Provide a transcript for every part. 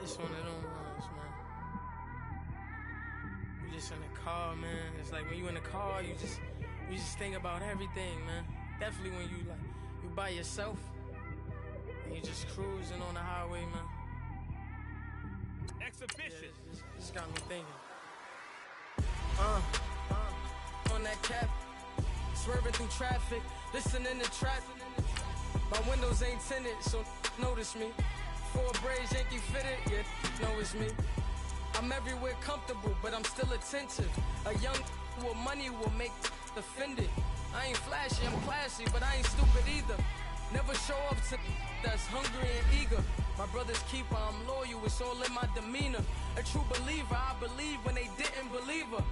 It's one of them ones, man. You just in the car, man. It's like when you in the car, you just think about everything, man. Definitely when you by yourself and you just cruising on the highway, man. Exhibition. Yeah, this got me thinking. On that cap, swerving through traffic, listening to trap. My windows ain't tinted, so notice me. Four braids, Yankee fitted, yeah, know it's me. I'm everywhere comfortable, but I'm still attentive. A young with money will make offended. I ain't flashy, I'm classy, but I ain't stupid either. Never show up to that's hungry and eager. My brother's keeper, I'm loyal, it's all in my demeanor. A true believer, I believe when they didn't believe her.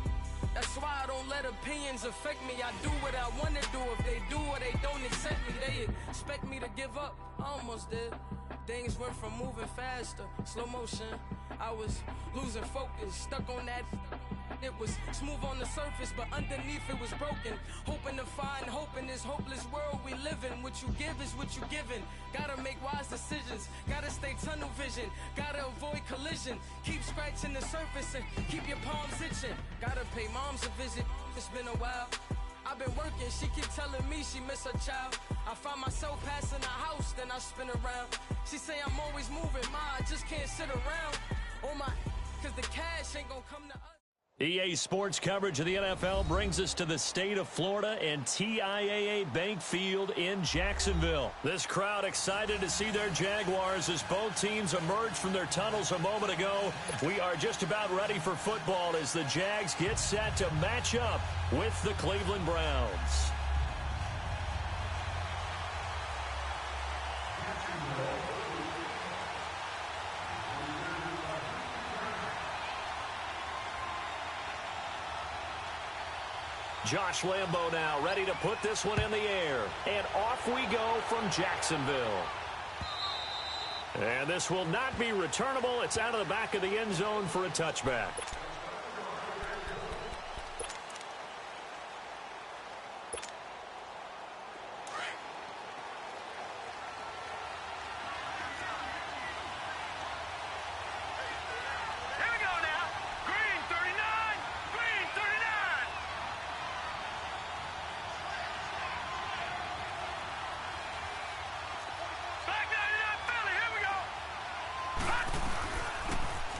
That's why I don't let opinions affect me. I do what I wanna do. If they do or they don't accept me, they expect me to give up. I almost did. Things went from moving faster, slow motion. I was losing focus, stuck on that. It was smooth on the surface, but underneath it was broken. Hoping to find hope in this hopeless world we live in. What you give is what you given. Gotta make wise decisions. Gotta stay tunnel vision. Gotta avoid collision. Keep scratching the surface and keep your palms itching. Gotta pay moms a visit. It's been a while. I've been working, she keep telling me she miss her child. I find myself passing the house, then I spin around. She say I'm always moving, I just can't sit around. Oh my, cause the cash ain't gonna come to us. EA Sports coverage of the NFL brings us to the state of Florida and TIAA Bank Field in Jacksonville. This crowd excited to see their Jaguars as both teams emerge from their tunnels a moment ago. We are just about ready for football as the Jags get set to match up with the Cleveland Browns. Josh Lambo now ready to put this one in the air. And off we go from Jacksonville. And this will not be returnable. It's out of the back of the end zone for a touchback.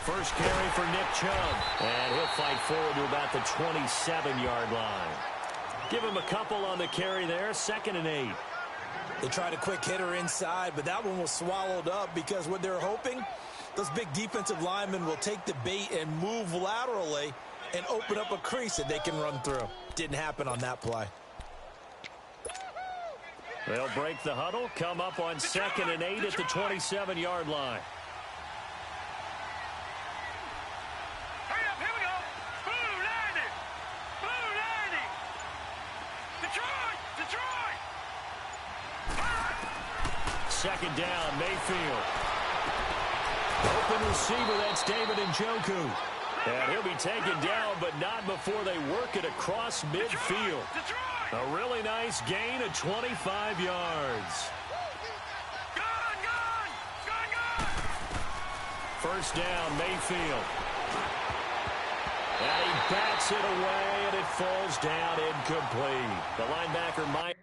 First carry for Nick Chubb, and he'll fight forward to about the 27-yard line. Give him a couple on the carry there, 2nd and 8. They tried a quick hitter inside, but that one was swallowed up because what they're hoping, those big defensive linemen will take the bait and move laterally and open up a crease that they can run through. Didn't happen on that play. They'll break the huddle, come up on 2nd and 8 at the 27-yard line. Second down, Mayfield. Open receiver, that's David Njoku. And he'll be taken down, but not before they work it across midfield. A really nice gain of 25 yards. First down, Mayfield. And he bats it away, and it falls down incomplete. The linebacker might.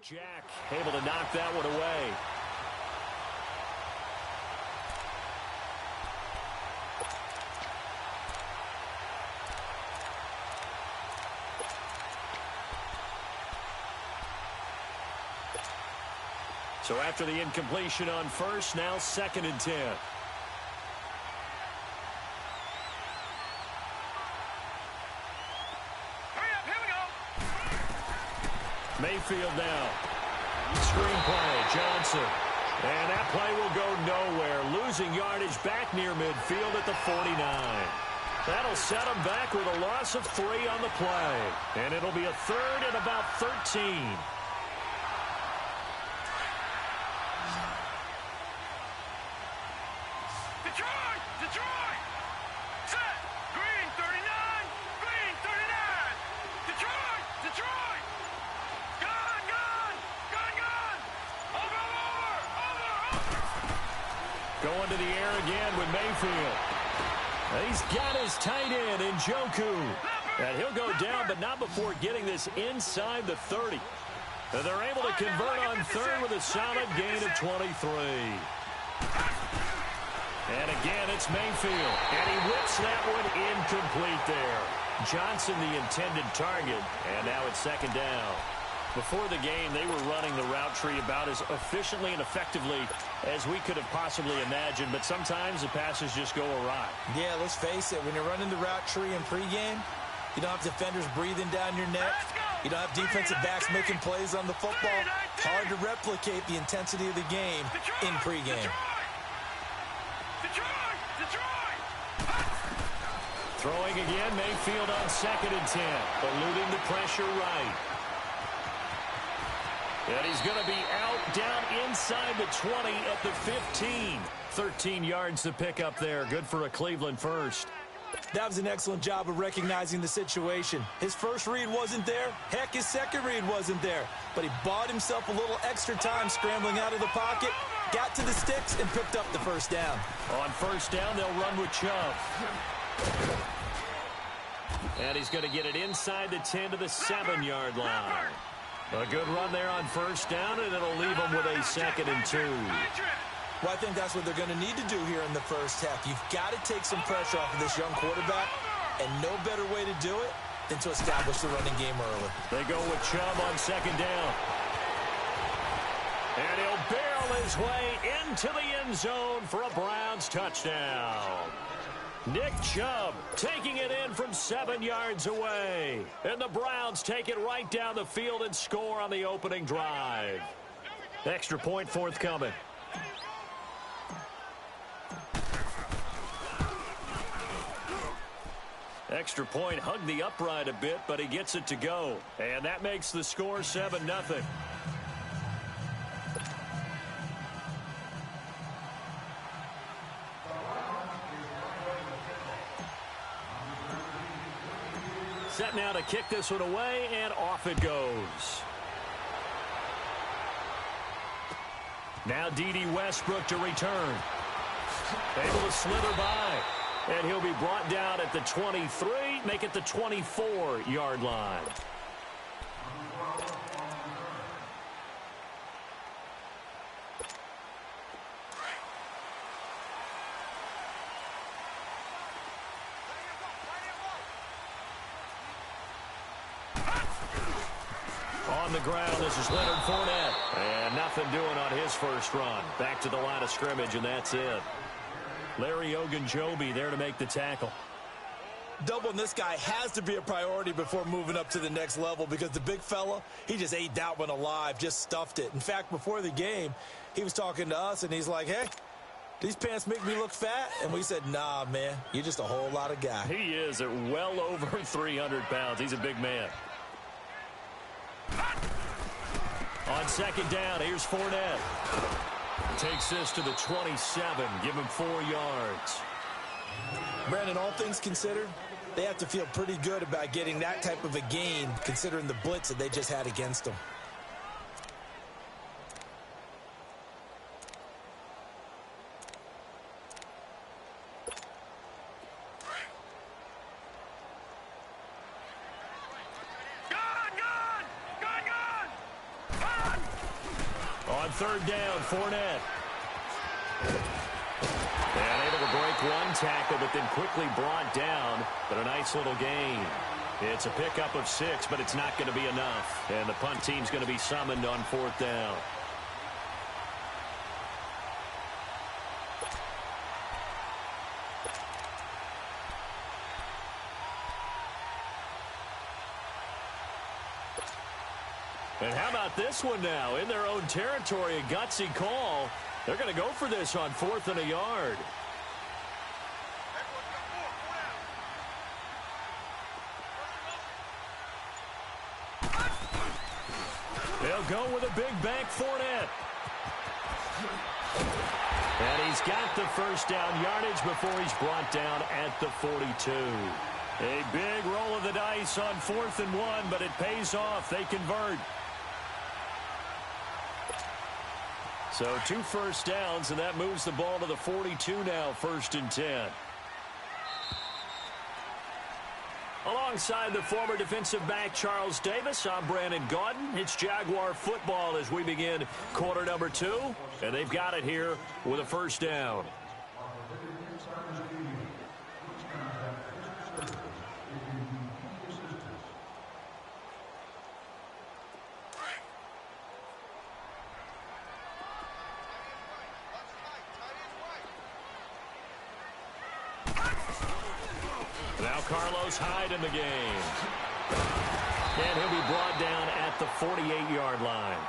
Jack able to knock that one away. So after the incompletion on first, now 2nd and 10. Mayfield now. Screen play, Johnson. And that play will go nowhere, losing yardage back near midfield at the 49. That'll set them back with a loss of 3 on the play. And it'll be a 3rd and about 13. Detroit! Set! Green 39! Green 39! Detroit! Gun! Over! Going to the air again with Mayfield. He's got his tight end in Njoku. And he'll go down, but not before getting this inside the 30. And they're able to convert on 3rd with a solid gain of 23. And again, it's Mayfield. And he whips that one incomplete there. Johnson, the intended target. And now it's 2nd down. Before the game, they were running the route tree about as efficiently and effectively as we could have possibly imagined. But sometimes the passes just go awry. Yeah, let's face it. When you're running the route tree in pregame, you don't have defenders breathing down your neck. You don't have defensive backs making plays on the football. Hard to replicate the intensity of the game in pregame. Throwing again, Mayfield on 2nd and 10, eluding the pressure right. And he's going to be out down inside the 20 at the 15. 13 yards to pick up there. Good for a Cleveland first. That was an excellent job of recognizing the situation. His first read wasn't there. Heck, his second read wasn't there. But he bought himself a little extra time scrambling out of the pocket, got to the sticks, and picked up the 1st down. On 1st down, they'll run with Chubb. And he's going to get it inside the 10 to the 7-yard line. A good run there on 1st down, and it'll leave them with a 2nd and 2. Well, I think that's what they're going to need to do here in the first half. You've got to take some pressure off of this young quarterback, and no better way to do it than to establish the running game early. They go with Chubb on 2nd down. And he'll barrel his way into the end zone for a Browns touchdown. Nick Chubb taking it in from 7 yards away. And the Browns take it right down the field and score on the opening drive. Extra point forthcoming. Extra point hugged the upright a bit, but he gets it to go. And that makes the score 7-0. Set now to kick this one away, and off it goes. Now D.D. Westbrook to return. Able to slither by. And he'll be brought down at the 23, make it the 24-yard line. On the ground, this is Leonard Fournette. And nothing doing on his first run. Back to the line of scrimmage, and that's it. Larry Ogunjobi there to make the tackle. Doubling this guy has to be a priority before moving up to the next level, because the big fella, he just ate that one alive, just stuffed it. In fact, before the game, he was talking to us, and he's like, hey, these pants make me look fat? And we said, nah, man, you're just a whole lot of guy. He is at well over 300 pounds. He's a big man. On 2nd down, here's Fournette. Takes this to the 27, give him 4 yards. Brandon, all things considered, they have to feel pretty good about getting that type of a gain, considering the blitz that they just had against them. On 3rd down, Fournette. And able to break one tackle, but then quickly brought down. But a nice little gain. It's a pickup of 6, but it's not going to be enough. And the punt team's going to be summoned on 4th down. And how about this one now? In their own territory, a gutsy call. They're going to go for this on 4th and a yard. They'll go with a big bank Fournette. And he's got the first down yardage before he's brought down at the 42. A big roll of the dice on 4th and 1, but it pays off. They convert. So 2 first downs, and that moves the ball to the 42 now, 1st and 10. Alongside the former defensive back Charles Davis, I'm Brandon Gaudin. It's Jaguar football as we begin quarter number 2, and they've got it here with a first down. Now Carlos Hyde in the game. And he'll be brought down at the 48-yard line.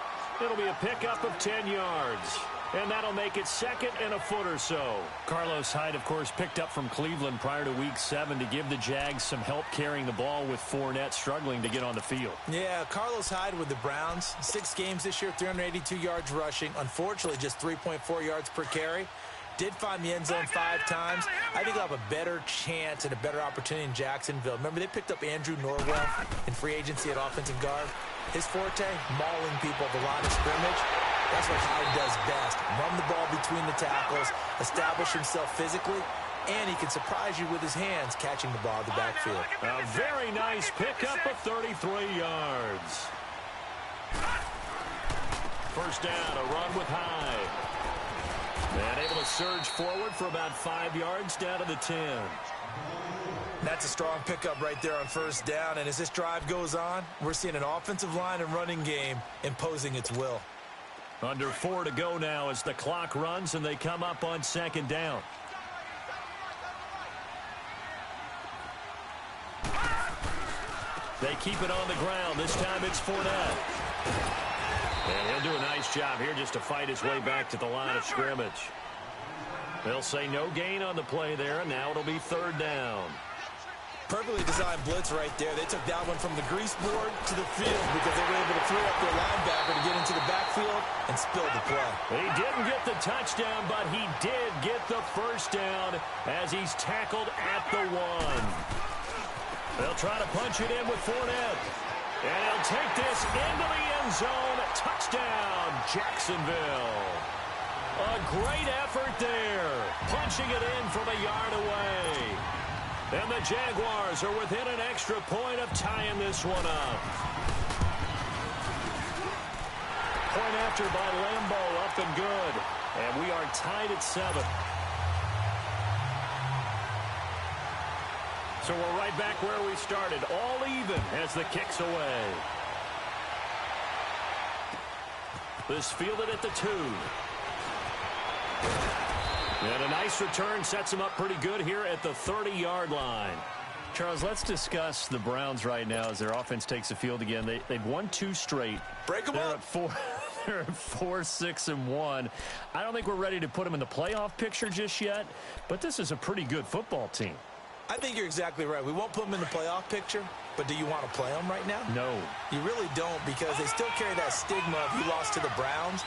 It'll be a pickup of 10 yards. And that'll make it 2nd and a foot or so. Carlos Hyde, of course, picked up from Cleveland prior to Week 7 to give the Jags some help carrying the ball with Fournette struggling to get on the field. Yeah, Carlos Hyde with the Browns. 6 games this year, 382 yards rushing. Unfortunately, just 3.4 yards per carry. Did find the end zone 5 times. I think they'll have a better chance and a better opportunity in Jacksonville. Remember, they picked up Andrew Norwell in free agency at offensive guard. His forte, mauling people at the line of scrimmage. That's what Hyde does best. Run the ball between the tackles, establish himself physically, and he can surprise you with his hands catching the ball in the backfield. A very nice pickup of 33 yards. First down, a run with Hyde. And able to surge forward for about 5 yards down to the 10. That's a strong pickup right there on first down. And as this drive goes on, we're seeing an offensive line and running game imposing its will. Under 4 to go now as the clock runs and they come up on 2nd down. They keep it on the ground. This time it's Fournette. And he'll do a nice job here just to fight his way back to the line of scrimmage. They'll say no gain on the play there, and now it'll be 3rd down. Perfectly designed blitz right there. They took that one from the grease board to the field because they were able to throw up their linebacker to get into the backfield and spill the play. He didn't get the touchdown, but he did get the first down as he's tackled at the 1. They'll try to punch it in with Fournette. And he'll take this into the end zone. Touchdown, Jacksonville. A great effort there. Punching it in from a yard away. And the Jaguars are within an extra point of tying this one up. Point after by Lambeau, up and good. And we are tied at 7. So we're right back where we started, all even as the kick's away. This fielded at the 2. And a nice return sets him up pretty good here at the 30-yard line. Charles, let's discuss the Browns right now as their offense takes the field again. They've won 2 straight. Break them up. They're at 4-6-1. I don't think we're ready to put them in the playoff picture just yet, but this is a pretty good football team. I think you're exactly right. We won't put them in the playoff picture, but do you want to play them right now? No. You really don't, because they still carry that stigma of you lost to the Browns,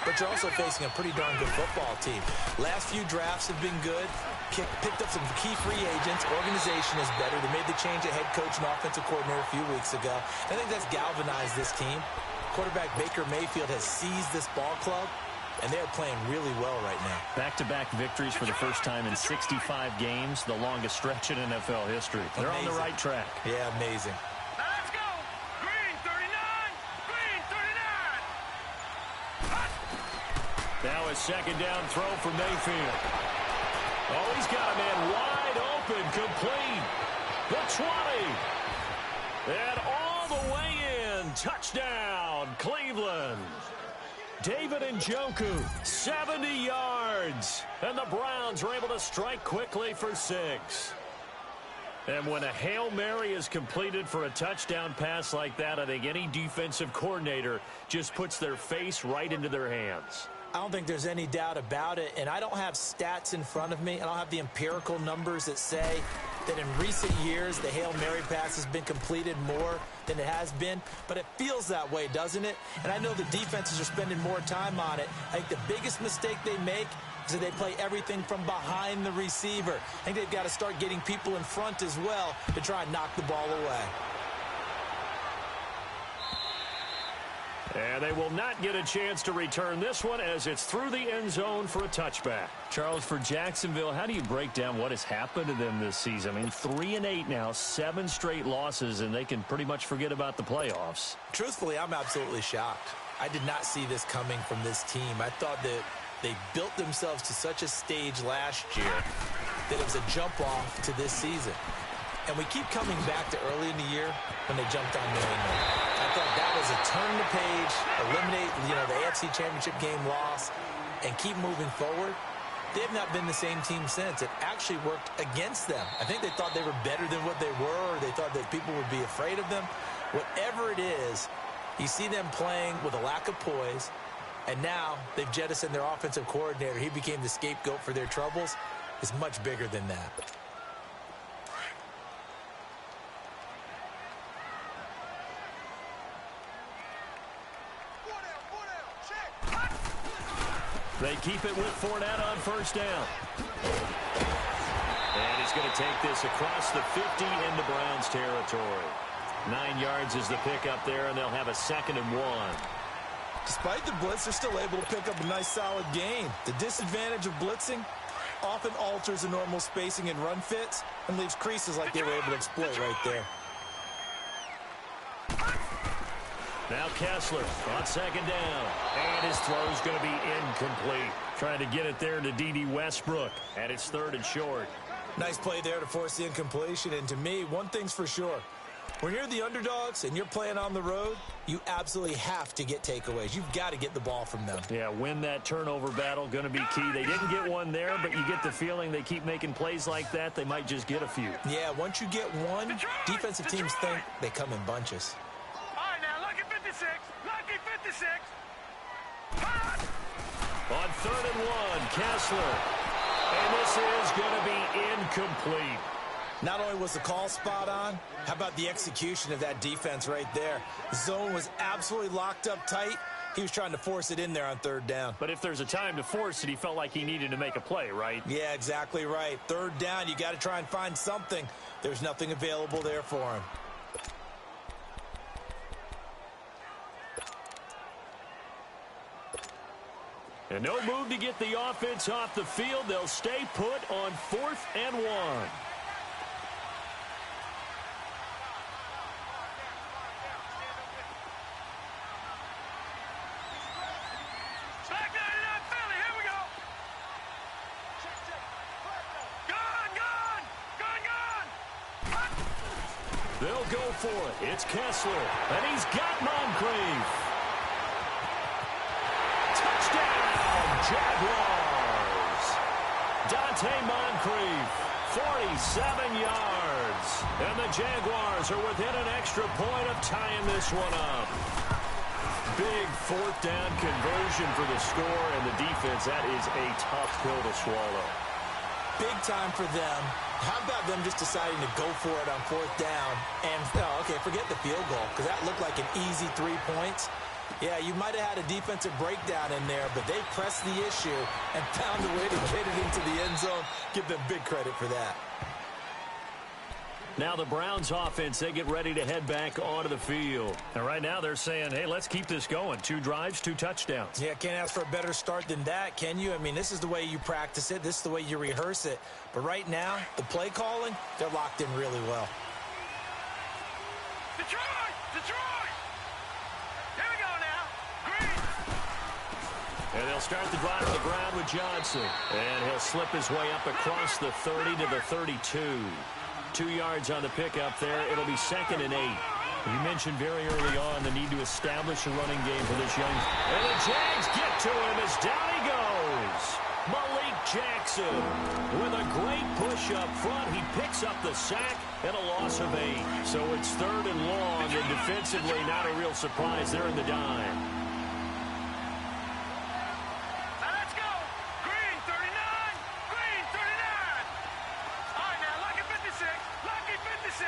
but you're also facing a pretty darn good football team. Last few drafts have been good. Picked up some key free agents. Organization is better. They made the change at head coach and offensive coordinator a few weeks ago. I think that's galvanized this team. Quarterback Baker Mayfield has seized this ball club, and they're playing really well right now. Back-to-back victories for the first time in 65 games, the longest stretch in NFL history. They're amazing. On the right track. Yeah, amazing. Now let's go. Green 39. Green 39. Now a 2nd down throw for Mayfield. Oh, he's got a man wide open, complete. The 20. And all the way in. Touchdown, Cleveland. David Njoku, 70 yards. And the Browns are able to strike quickly for 6. And when a Hail Mary is completed for a touchdown pass like that, I think any defensive coordinator just puts their face right into their hands. I don't think there's any doubt about it, and I don't have stats in front of me. I don't have the empirical numbers that say that in recent years the Hail Mary pass has been completed more than it has been, but it feels that way, doesn't it? And I know the defenses are spending more time on it. I think the biggest mistake they make is that they play everything from behind the receiver. I think they've got to start getting people in front as well to try and knock the ball away. And they will not get a chance to return this one as it's through the end zone for a touchback. Charles, for Jacksonville, how do you break down what has happened to them this season? I mean, 3-8 now, 7 straight losses, and they can pretty much forget about the playoffs. Truthfully, I'm absolutely shocked. I did not see this coming from this team. I thought that they built themselves to such a stage last year that it was a jump-off to this season. And we keep coming back to early in the year when they jumped on New England. I thought that was a turn the page, eliminate, the AFC Championship game loss, and keep moving forward. They have not been the same team since. It actually worked against them. I think they thought they were better than what they were, or they thought that people would be afraid of them. Whatever it is, you see them playing with a lack of poise, and now they've jettisoned their offensive coordinator. He became the scapegoat for their troubles. It's much bigger than that. They keep it with Fournette on first down. And he's going to take this across the 50 into Browns territory. 9 yards is the pickup there, and they'll have a 2nd and 1. Despite the blitz, they're still able to pick up a nice, solid gain. The disadvantage of blitzing often alters the normal spacing and run fits and leaves creases like they were able to exploit right there. Now Kessler on 2nd down. And his throw's going to be incomplete. Trying to get it there to D.D. Westbrook. And it's 3rd and short. Nice play there to force the incompletion. And to me, one thing's for sure. When you're the underdogs and you're playing on the road, you absolutely have to get takeaways. You've got to get the ball from them. Yeah, win that turnover battle, going to be key. They didn't get one there, but you get the feeling they keep making plays like that, they might just get a few. Yeah, once you get one, defensive teams think they come in bunches. All right, now, lucky 56. Lucky 56. On 3rd and 1, Kessler. And this is going to be incomplete. Not only was the call spot on, how about the execution of that defense right there? The zone was absolutely locked up tight. He was trying to force it in there on 3rd down. But if there's a time to force it, he felt like he needed to make a play, right? Yeah, exactly right. 3rd down, you got to try and find something. There's nothing available there for him. And no move to get the offense off the field. They'll stay put on 4th and 1. Back 99 Philly, here we go. Gone. They'll go for it. It's Kessler. And he's got Moncrief. Touchdown, Jaguars. Dante Moncrief, 47 yards. And the Jaguars are within an extra point of tying this one up. Big 4th down conversion for the score, and the defense, that is a tough pill to swallow. Big time for them. How about them just deciding to go for it on 4th down? And, okay, forget the field goal, because that looked like an easy 3 points. Yeah, you might have had a defensive breakdown in there, but they pressed the issue and found a way to get it into the end zone. Give them big credit for that. Now the Browns offense, they get ready to head back onto the field. And right now they're saying, hey, let's keep this going. 2 drives, 2 touchdowns. Yeah, can't ask for a better start than that, can you? I mean, this is the way you practice it. This is the way you rehearse it. But right now, the play calling, they're locked in really well. Detroit! Here we go now. Green. And they'll start the drive to the ground with Johnson. And he'll slip his way up across the 30 to the 32. 2 yards on the pickup there. It'll be 2nd and 8. You mentioned very early on the need to establish a running game for this young. And the Jags get to him as down he goes. Malik Jackson. aggressive. With a great push up front, he picks up the sack and a loss of 8. So it's 3rd and long, and defensively not a real surprise there in the dime. Let's go. Green 39. Green 39. All right, now, lucky 56. Lucky 56.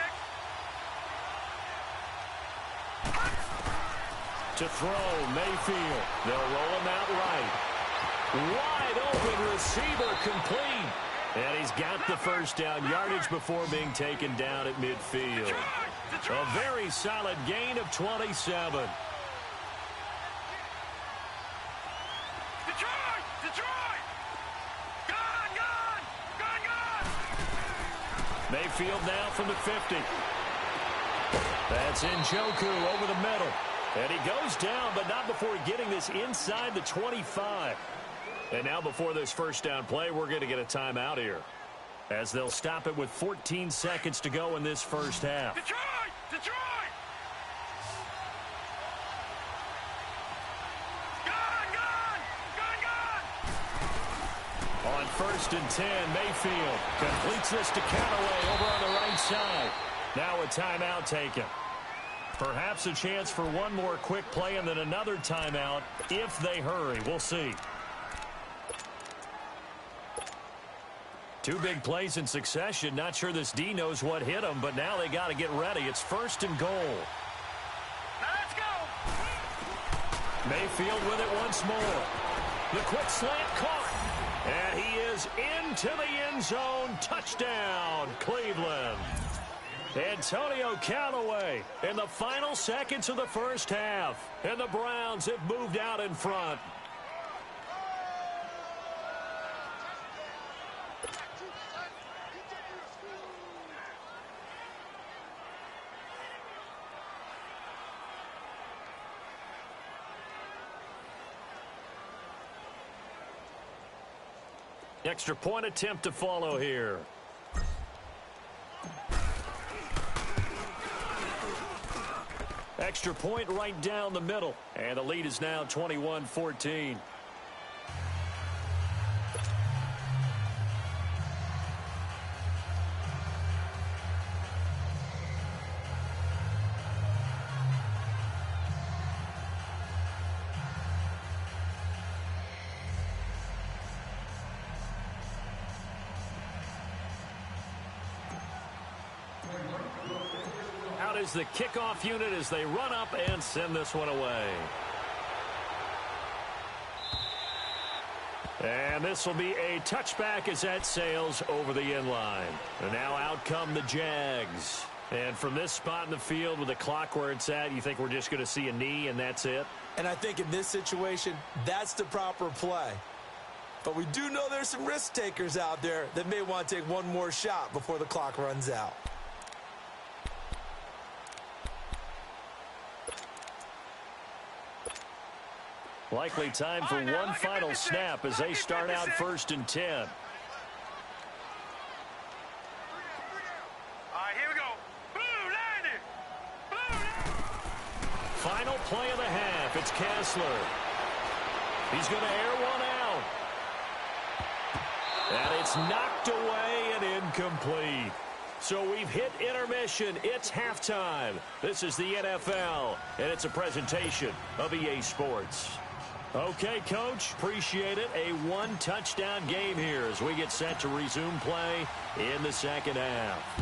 To throw, Mayfield. They'll roll him out right. Wide open receiver, complete. And he's got the first down, yardage before being taken down at midfield. A very solid gain of 27. Detroit! Detroit! Gone! Gone! Gone! Gone! Mayfield now from the 50. That's Njoku over the middle. And he goes down, but not before getting this inside the 25. And now before this first down play, we're going to get a timeout here, as they'll stop it with 14 seconds to go in this first half. Detroit! Detroit! Gone! Gone! Gone! Gone! On 1st and 10, Mayfield completes this to Callaway over on the right side. Now a timeout taken. Perhaps a chance for one more quick play and then another timeout if they hurry. We'll see. 2 big plays in succession. Not sure this D knows what hit them, but now they got to get ready. It's 1st and goal. Let's go! Mayfield with it once more. The quick slant caught. And he is into the end zone. Touchdown, Cleveland. Antonio Callaway in the final seconds of the first half. And the Browns have moved out in front. Extra point attempt to follow here. Extra point right down the middle. And the lead is now 21-14. Out is the kickoff unit as they run up and send this one away. And this will be a touchback as that sails over the end line. And now out come the Jags. And from this spot in the field with the clock where it's at, you think we're just going to see a knee and that's it? And I think in this situation, that's the proper play. But we do know there's some risk takers out there that may want to take one more shot before the clock runs out. Likely time for one final snap as they start out 1st and 10. All right, here we go. Blue landed. Blue landed. Final play of the half. It's Kessler. He's going to air one out. And it's knocked away and incomplete. So we've hit intermission. It's halftime. This is the NFL, and it's a presentation of EA Sports. Okay, Coach, appreciate it. A one-touchdown game here as we get set to resume play in the second half.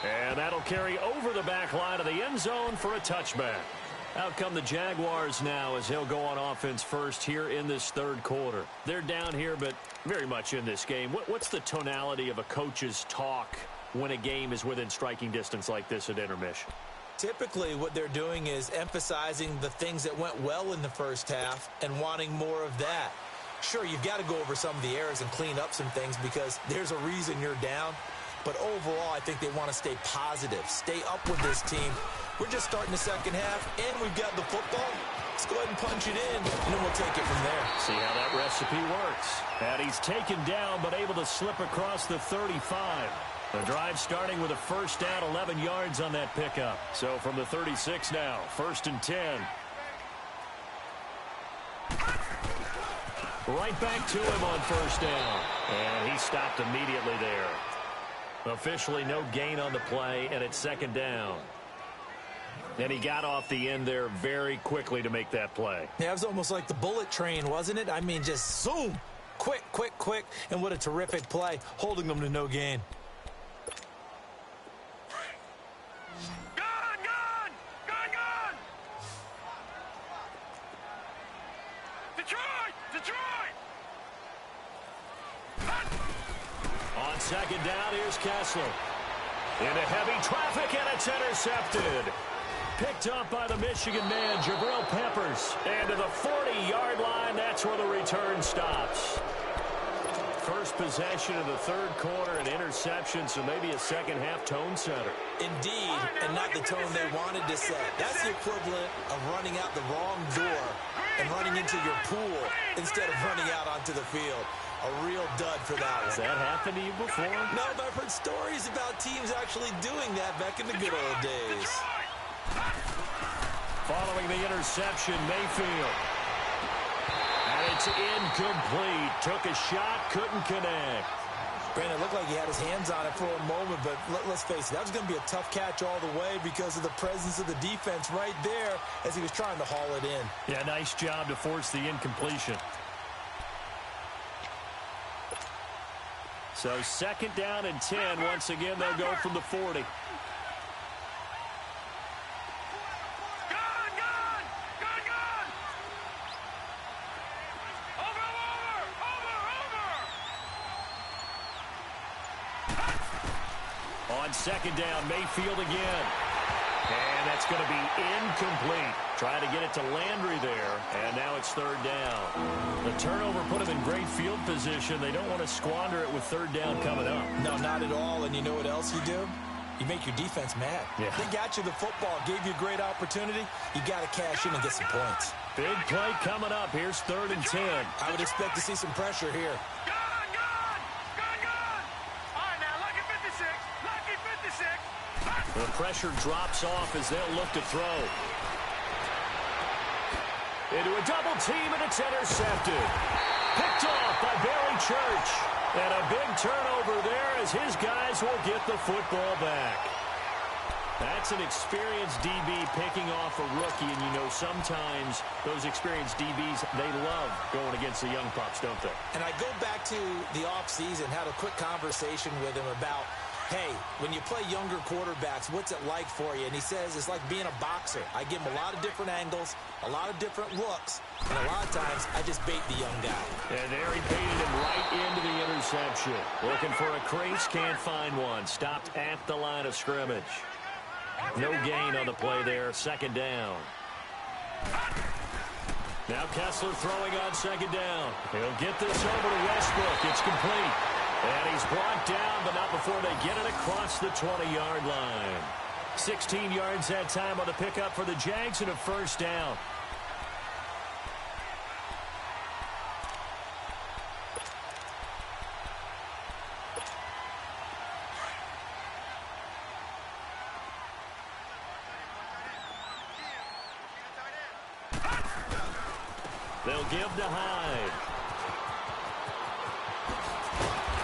And that'll carry over the back line of the end zone for a touchback. Out come the Jaguars now as they'll go on offense first here in this third quarter. They're down here, but very much in this game. What's the tonality of a coach's talk when a game is within striking distance like this at intermission? Typically, what they're doing is emphasizing the things that went well in the first half and wanting more of that. Sure, you've got to go over some of the errors and clean up some things because there's a reason you're down. But overall, I think they want to stay positive, stay up with this team. We're just starting the second half, and we've got the football. Let's go ahead and punch it in, and then we'll take it from there. See how that recipe works. And he's taken down, but able to slip across the 35. The drive starting with a first down, 11 yards on that pickup. So from the 36 now, 1st and 10. Right back to him on first down. And he stopped immediately there. Officially no gain on the play, and it's second down. And he got off the end there very quickly to make that play. Yeah, it was almost like the bullet train, wasn't it? I mean, just zoom. Quick, quick, quick. And what a terrific play, holding them to no gain. On second down, here's Kessler. Into heavy traffic, and it's intercepted. Picked up by the Michigan man, Jabril Peppers. And to the 40-yard line, that's where the return stops. First possession of the third quarter, an interception, so maybe a second-half tone setter. Indeed, and not the tone they wanted to set. That's the equivalent of running out the wrong door and running into your pool instead of running out onto the field. A real dud for that one. Has that happened to you before? No, but I've heard stories about teams actually doing that back in the good old days. Following the interception, Mayfield. And it's incomplete. Took a shot, couldn't connect. Brandon, it looked like he had his hands on it for a moment, but let's face it, that was going to be a tough catch all the way because of the presence of the defense right there as he was trying to haul it in. Yeah, nice job to force the incompletion. So second down and 10. Once again, they'll go from the 40. On second down, Mayfield again. And that's going to be incomplete. Try to get it to Landry there, and now it's third down. The turnover put them in great field position. They don't want to squander it with third down coming up. No, not at all. And you know what else you do? You make your defense mad. Yeah. They got you the football, gave you a great opportunity. You got to cash in and get some points. Big play coming up. Here's third and 10. I would expect to see some pressure here. The pressure drops off as they'll look to throw. Into a double team, and it's intercepted. Picked off by Barry Church. And a big turnover there as his guys will get the football back. That's an experienced DB picking off a rookie, and you know sometimes those experienced DBs, they love going against the young pups, don't they? And I go back to the offseason, had a quick conversation with him about, hey, when you play younger quarterbacks, what's it like for you? And he says it's like being a boxer. I give him a lot of different angles, a lot of different looks, and a lot of times I just bait the young guy. And there he baited him right into the interception. Looking for a crease, can't find one. Stopped at the line of scrimmage. No gain on the play there, second down. Now Kessler throwing on second down. He'll get this over to Westbrook. It's complete. And he's brought down, but not before they get it across the 20-yard line. 16 yards that time on the pickup for the Jags and a first down. They'll give to Hyde.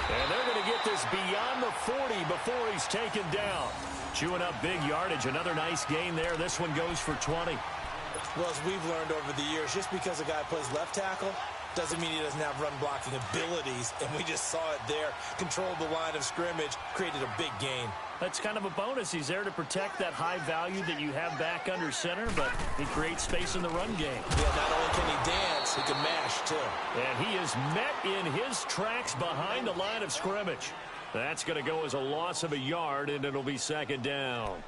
And they're going to get this beyond the 40 before he's taken down. Chewing up big yardage. Another nice gain there. This one goes for 20. Well, as we've learned over the years, just because a guy plays left tackle doesn't mean he doesn't have run-blocking abilities. And we just saw it there. Controlled the line of scrimmage, created a big gain. That's kind of a bonus. He's there to protect that high value that you have back under center, but he creates space in the run game. Yeah, not only can he dance, he can mash, too. And he is met in his tracks behind the line of scrimmage. That's going to go as a loss of a yard, and it'll be second down.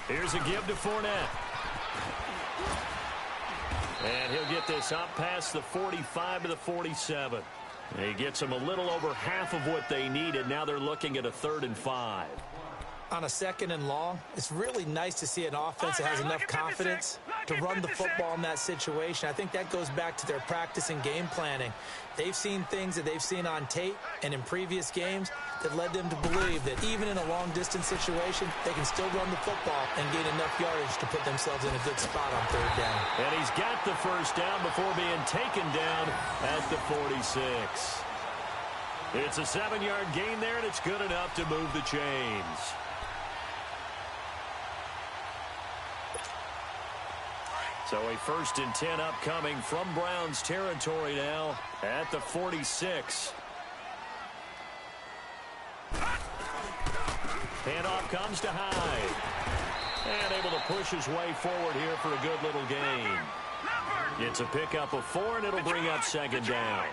Here's a give to Fournette. And he'll get this up past the 45 to the 47. He gets them a little over half of what they needed. Now they're looking at a 3rd and 5. On a 2nd and long, it's really nice to see an offense that has enough confidence to run the football in that situation. I think that goes back to their practice and game planning. They've seen things that they've seen on tape and in previous games that led them to believe that even in a long-distance situation, they can still run the football and gain enough yardage to put themselves in a good spot on third down. And he's got the first down before being taken down at the 46. It's a 7-yard gain there, and it's good enough to move the chains. So a 1st and 10 upcoming from Browns territory now at the 46. Handoff comes to Hyde. And able to push his way forward here for a good little gain. It's a pickup of 4, and it'll bring up 2nd down.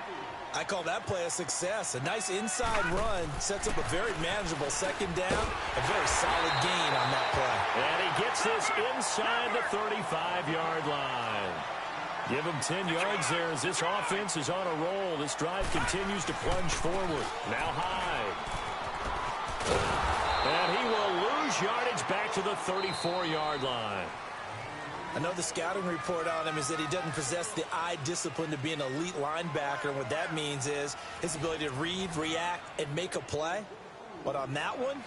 I call that play a success. A nice inside run sets up a very manageable 2nd down. A very solid gain on that play. And he gets this inside the 35-yard line. Give him 10 yards there as this offense is on a roll. This drive continues to plunge forward. Now Hyde. And he will lose yardage back to the 34-yard line. I know the scouting report on him is that he doesn't possess the eye discipline to be an elite linebacker, and what that means is his ability to read, react, and make a play. But on that one,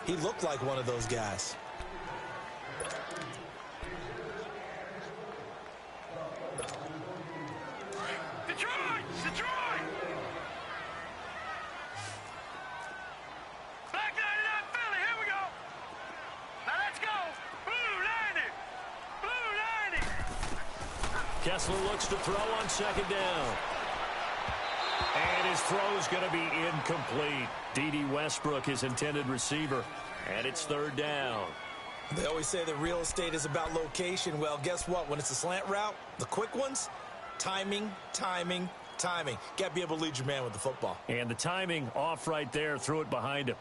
he looked like one of those guys. Detroit! Detroit! Black 99 Philly, here we go! Now let's go! Blue 90! Blue 90! Kessler looks to throw on 2nd down. And his throw's going to be incomplete. D.D. Westbrook, his intended receiver. And it's 3rd down. They always say that real estate is about location. Well, guess what? When it's a slant route, the quick ones, timing, timing, timing. Got to be able to lead your man with the football. And the timing off right there. Threw it behind him.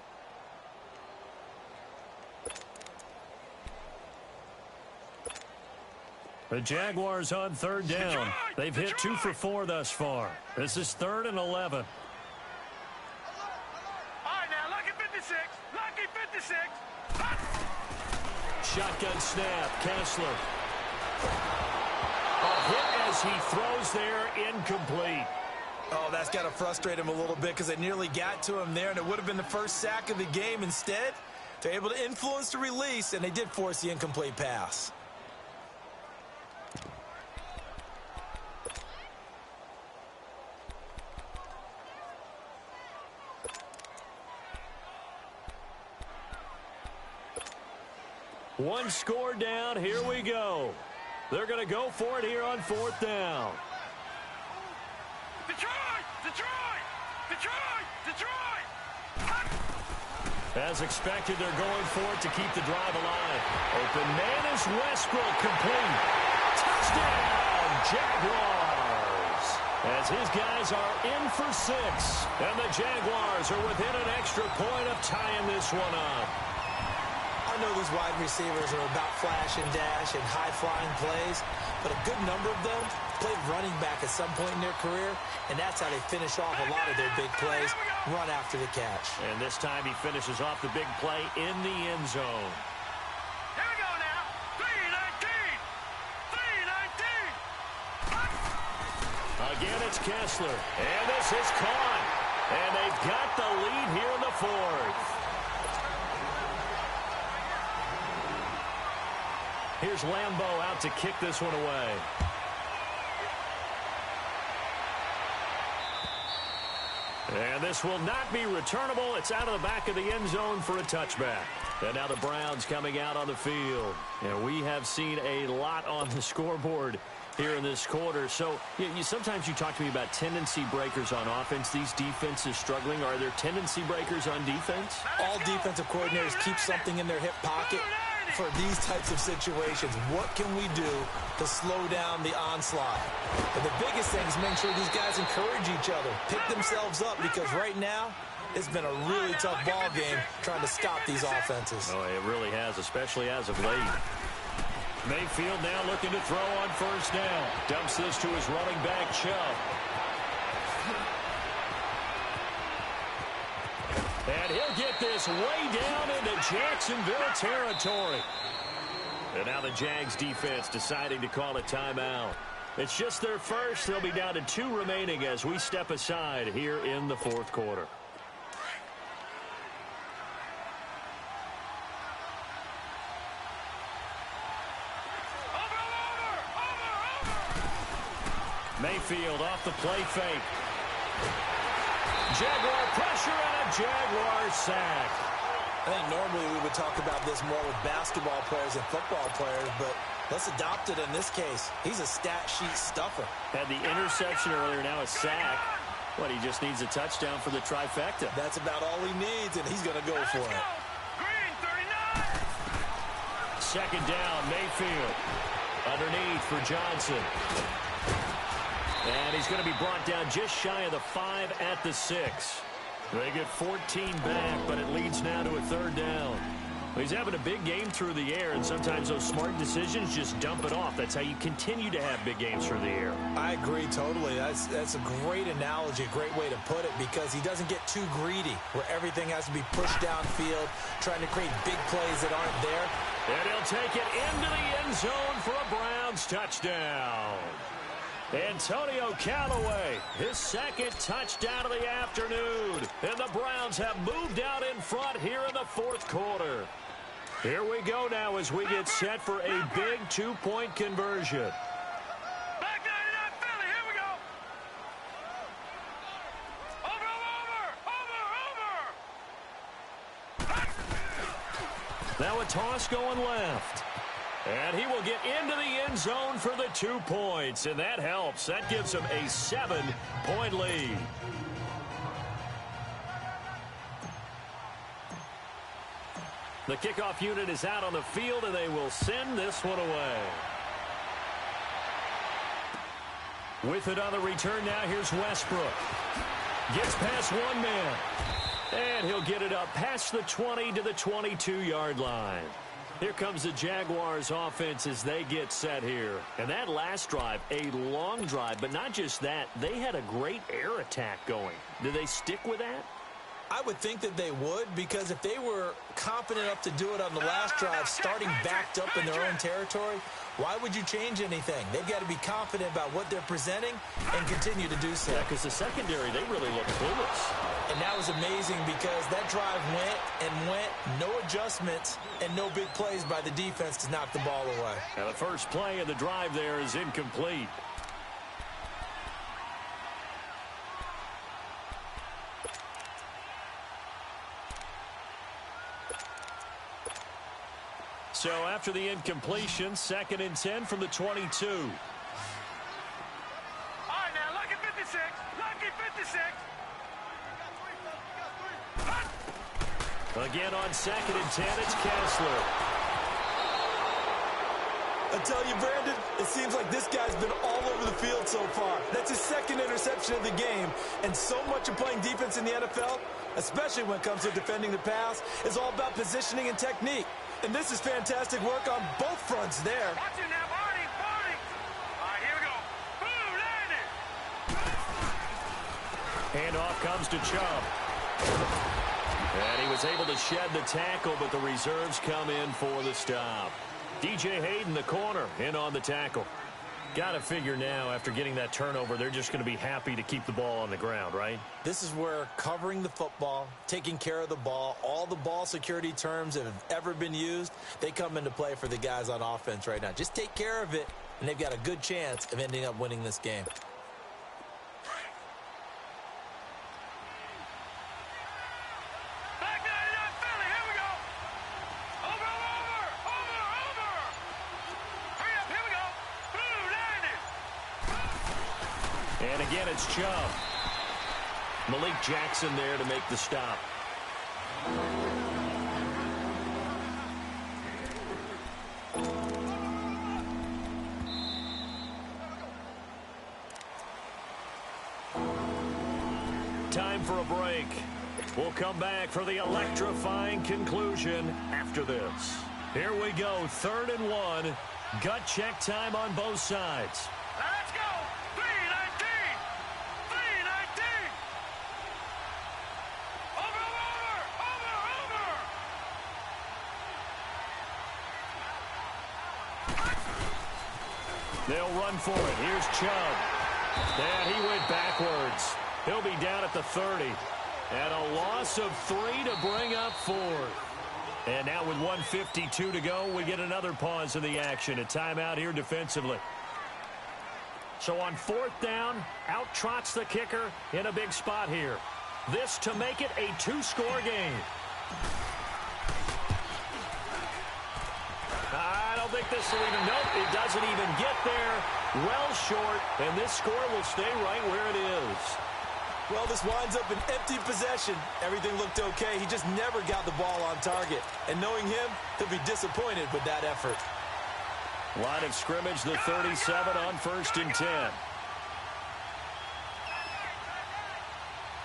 The Jaguars on 3rd down. They've hit 2 for 4 thus far. This is 3rd and 11. All right, now, lucky 56. Lucky 56. Shotgun snap. Kessler. A hit as he throws there. Incomplete. Oh, that's got to frustrate him a little bit because they nearly got to him there, and it would have been the first sack of the game. Instead, they're able to influence the release, and they did force the incomplete pass. One score down. Here we go. They're going to go for it here on 4th down. Detroit! Detroit! Detroit! Detroit! As expected, they're going for it to keep the drive alive. Open man is Westbrook, complete. Touchdown, Jaguars. As his guys are in for 6. And the Jaguars are within an extra point of tying this one up. I know these wide receivers are about flash and dash and high-flying plays, but a good number of them played running back at some point in their career, and that's how they finish off a lot of their big plays, run after the catch. And this time he finishes off the big play in the end zone. Here we go now. 319. 319. Again, it's Kessler. And this is caught. And they've got the lead here in the 4th. Here's Lambeau out to kick this one away. And this will not be returnable. It's out of the back of the end zone for a touchback. And now the Browns coming out on the field. And we have seen a lot on the scoreboard here in this quarter. So sometimes you talk to me about tendency breakers on offense. These defenses struggling. Are there tendency breakers on defense? All defensive coordinators keep something in their hip pocket for these types of situations. What can we do to slow down the onslaught? But the biggest thing is make sure these guys encourage each other, pick themselves up, because right now it's been a really tough ball game trying to stop these offenses. Oh, it really has, especially as of late. Mayfield now looking to throw on 1st down. Dumps this to his running back, Chubb. And he'll get this way down into Jacksonville territory. And now the Jags defense deciding to call a timeout. It's just their first. They'll be down to 2 remaining as we step aside here in the fourth quarter. Mayfield off the play fake. Jaguar pressure and a Jaguar sack. I think normally we would talk about this more with basketball players and football players, but let's adopt it in this case. He's a stat sheet stuffer. Had the interception earlier, now a sack. What, he just needs a touchdown for the trifecta. That's about all he needs, and he's going to go for it. Green 39. Second down, Mayfield. Underneath for Johnson. And he's going to be brought down just shy of the 5 at the 6. They get 14 back, but it leads now to a third down. Well, he's having a big game through the air, and sometimes those smart decisions just dump it off. That's how you continue to have big games through the air. I agree totally. That's a great analogy, a great way to put it, because he doesn't get too greedy where everything has to be pushed downfield, trying to create big plays that aren't there. And he'll take it into the end zone for a Browns touchdown. Antonio Callaway, his second touchdown of the afternoon. And the Browns have moved out in front here in the fourth quarter. Here we go now as we get set for a big 2-point conversion. Back 99 Philly, here we go. Over. Now a toss going left. And he will get into the end zone for the 2 points, and that helps. That gives him a 7-point lead. The kickoff unit is out on the field, and they will send this one away. With it on the return now, here's Westbrook. Gets past one man. And he'll get it up past the 20 to the 22-yard line. Here comes the Jaguars offense as they get set here. And that last drive, a long drive, but not just that. They had a great air attack going. Do they stick with that? I would think that they would, because if they were confident enough to do it on the last drive, starting backed up in their own territory, why would you change anything? They've got to be confident about what they're presenting and continue to do so. Yeah, because the secondary, they really look clueless. And that was amazing because that drive went, no adjustments, and no big plays by the defense to knock the ball away. Now the first play of the drive there is incomplete. So after the incompletion, 2nd and 10 from the 22. All right, now, lucky 56. Lucky 56. Again on 2nd and 10, it's Kessler. I tell you, Brandon, it seems like this guy's been all over the field so far. That's his 2nd interception of the game. And so much of playing defense in the NFL, especially when it comes to defending the pass, is all about positioning and technique. And this is fantastic work on both fronts there. Watch it now, Barney. All right, here we go. Boom, landed. Handoff comes to Chubb. And he was able to shed the tackle, but the reserves come in for the stop. DJ Hayden, the corner, in on the tackle. Got to figure now, after getting that turnover, they're just going to be happy to keep the ball on the ground, right? This is where covering the football, taking care of the ball, all the ball security terms that have ever been used, they come into play for the guys on offense right now. Just take care of it, and they've got a good chance of ending up winning this game. Back 99 Philly, here we go. Over. Hurry up, here we go. Boom, landed. And again, it's Chubb. Malik Jackson there to make the stop. Time for a break. We'll come back for the electrifying conclusion after this. Here we go, 3rd and 1. Gut check time on both sides. Now let's go. 319. 319. Over. They'll run for it. Here's Chubb. And he went backwards. He'll be down at the 30. And a loss of 3 to bring up 4. And now with 1:52 to go, we get another pause in the action. A timeout here defensively. So on 4th down, out trots the kicker in a big spot here. This to make it a 2-score game. I don't think this will even, nope, it doesn't even get there. Well short, and this score will stay right where it is. Well, this winds up an empty possession. Everything looked okay. He just never got the ball on target. And knowing him, he'll be disappointed with that effort. Line of scrimmage, the 37 on 1st and 10.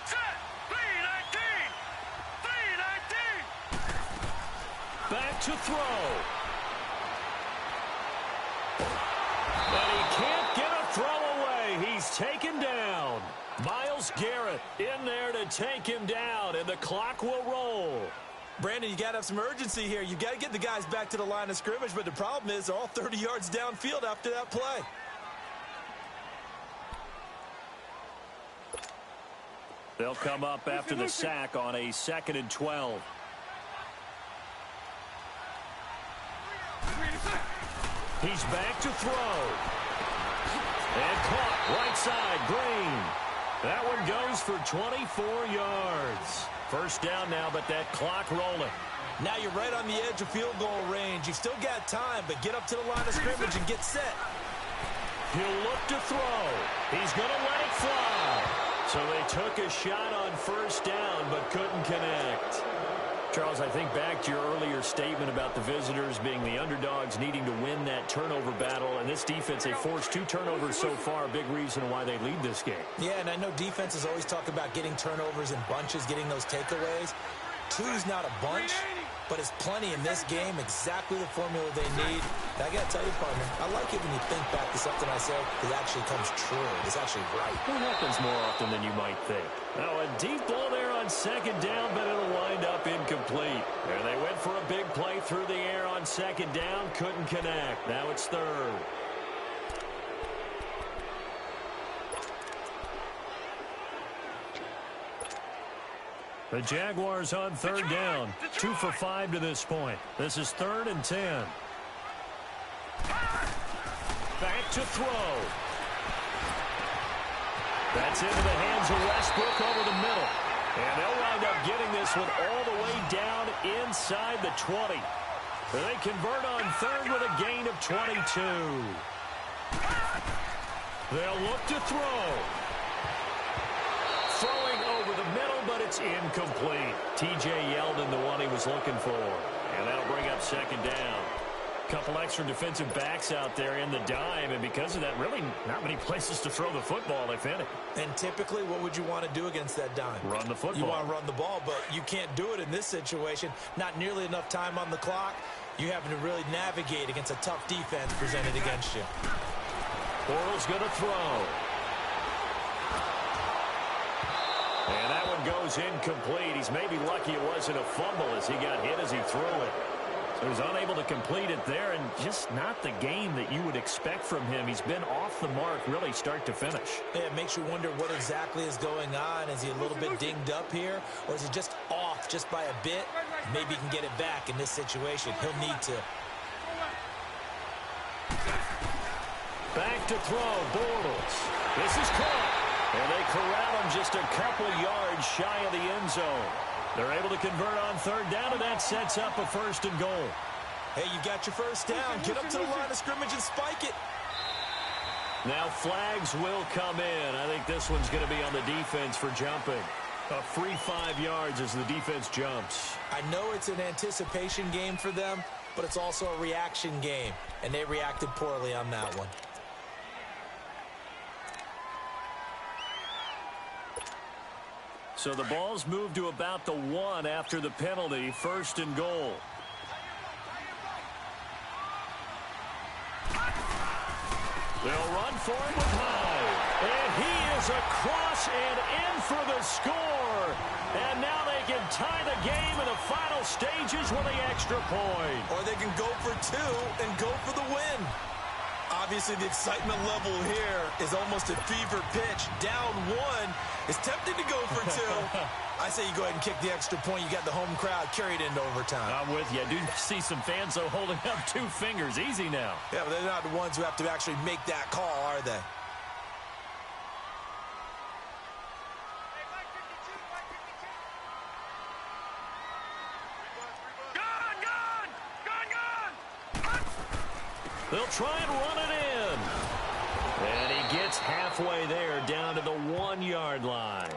Set. 3-19. 3-19. Back to throw. But he can't get a throw away. He's taken down. Myles Garrett in there to take him down, and the clock will roll. Brandon, you got to have some urgency here. You got to get the guys back to the line of scrimmage, but the problem is they're all 30 yards downfield after that play. They'll come up after the sack on a 2nd and 12. He's back to throw. And caught right side, Green. That one goes for 24 yards. 1st down now, but that clock rolling. Now you're right on the edge of field goal range. You've still got time, but get up to the line of scrimmage and get set. He'll look to throw. He's going to let it fly. So they took a shot on 1st down, but couldn't connect. Charles, I think back to your earlier statement about the visitors being the underdogs needing to win that turnover battle. And this defense, they forced 2 turnovers so far, a big reason why they lead this game. Yeah, and I know defenses always talk about getting turnovers in bunches, getting those takeaways. 2's not a bunch, but it's plenty in this game, exactly the formula they need. And I got to tell you, partner, I like it when you think back to something I said that actually comes true. It's actually right. It happens more often than you might think. Now a deep ball there on 2nd down, but it'll wind up incomplete. And they went for a big play through the air on 2nd down, couldn't connect. Now it's 3rd. The Jaguars on 3rd down. 2 for 5 to this point. This is 3rd and 10. Back to throw. That's into the hands of Westbrook over the middle. And they'll wind up getting this one all the way down inside the 20. They convert on 3rd with a gain of 22. They'll look to throw. Throwing over the middle, but it's incomplete. T.J. Yeldon, the one he was looking for. And that'll bring up 2nd down. Couple extra defensive backs out there in the dime, and because of that, really not many places to throw the football, if any. And typically, what would you want to do against that dime? Run the football. You want to run the ball, but you can't do it in this situation. Not nearly enough time on the clock. You having to really navigate against a tough defense presented against you. Bortles going to throw. And that one goes incomplete. He's maybe lucky it wasn't a fumble as he got hit as he threw it. So he's unable to complete it there, and just not the game that you would expect from him. He's been off the mark really start to finish. Yeah, it makes you wonder what exactly is going on. Is he a little bit dinged up here, or is he just off just by a bit? Maybe he can get it back in this situation. He'll need to. Back to throw, Bortles. This is caught. And they corral him just a couple yards shy of the end zone. They're able to convert on 3rd down, and that sets up a 1st and goal. Hey, you got your 1st down. Get up to the line of scrimmage and spike it. Now flags will come in. I think this one's going to be on the defense for jumping. A free 5 yards as the defense jumps. I know it's an anticipation game for them, but it's also a reaction game, and they reacted poorly on that one. So the ball's moved to about the 1 after the penalty. 1st and goal. They'll run for him with Hyde. And he is across and in for the score. And now they can tie the game in the final stages with the extra point. Or they can go for 2 and go for the win. Obviously, the excitement level here is almost at fever pitch. Down one. It's tempting to go for two. I say you go ahead and kick the extra point. You got the home crowd carried into overtime. I'm with you. I do see some fans, though, holding up 2 fingers. Easy now. Yeah, but they're not the ones who have to actually make that call, are they? They'll try and run it in. And he gets halfway there, down to the 1-yard line.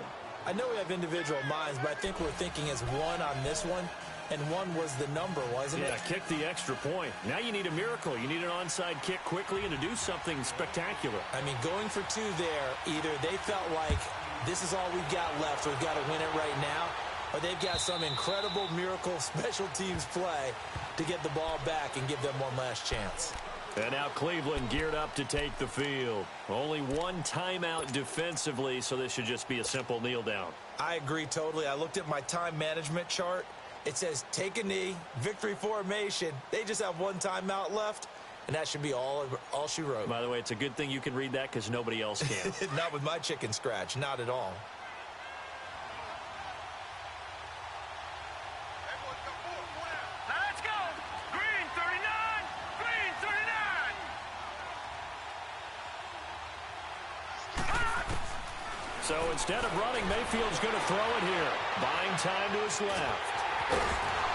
I know we have individual minds, but I think we're thinking as one on this one, and one was the number, wasn't it? Yeah, kick the extra point. Now you need a miracle. You need an onside kick quickly and to do something spectacular. I mean, going for two there, either they felt like this is all we've got left, we've got to win it right now, or they've got some incredible miracle special teams play to get the ball back and give them one last chance. And now Cleveland geared up to take the field. Only one timeout defensively, so this should just be a simple kneel down. I agree totally. I looked at my time management chart. It says take a knee, victory formation. They just have one timeout left, and that should be all she wrote. By the way, it's a good thing you can read that because nobody else can. Not with my chicken scratch, not at all. So instead of running, Mayfield's going to throw it here. Buying time to his left.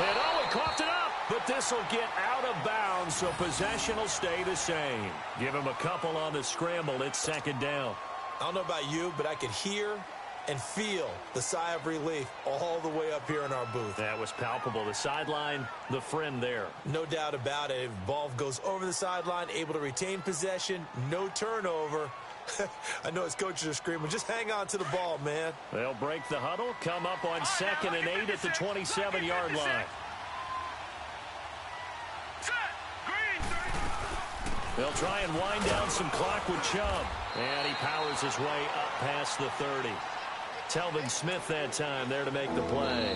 And he coughed it up. But this will get out of bounds, so possession will stay the same. Give him a couple on the scramble. It's second down. I don't know about you, but I could hear and feel the sigh of relief all the way up here in our booth. That was palpable. The sideline, the friend there. No doubt about it. Ball goes over the sideline, able to retain possession, no turnover. I know his coaches are screaming, just hang on to the ball, man. They'll break the huddle, come up on 2nd and 8 at the 27-yard line. They'll try and wind down some clock with Chubb. And he powers his way up past the 30. Telvin Smith that time there to make the play.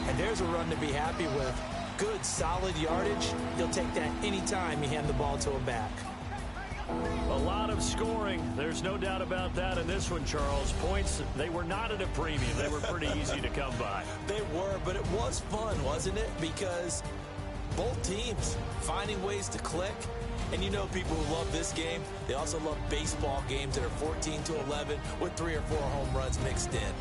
And there's a run to be happy with. Good, solid yardage. He'll take that anytime you hand the ball to him back. A lot of scoring. There's no doubt about that in this one, Charles. Points, they were not at a premium. They were pretty easy to come by. They were, but it was fun, wasn't it? Because both teams finding ways to click. And you know people who love this game, they also love baseball games that are 14-11 with 3 or 4 home runs mixed in.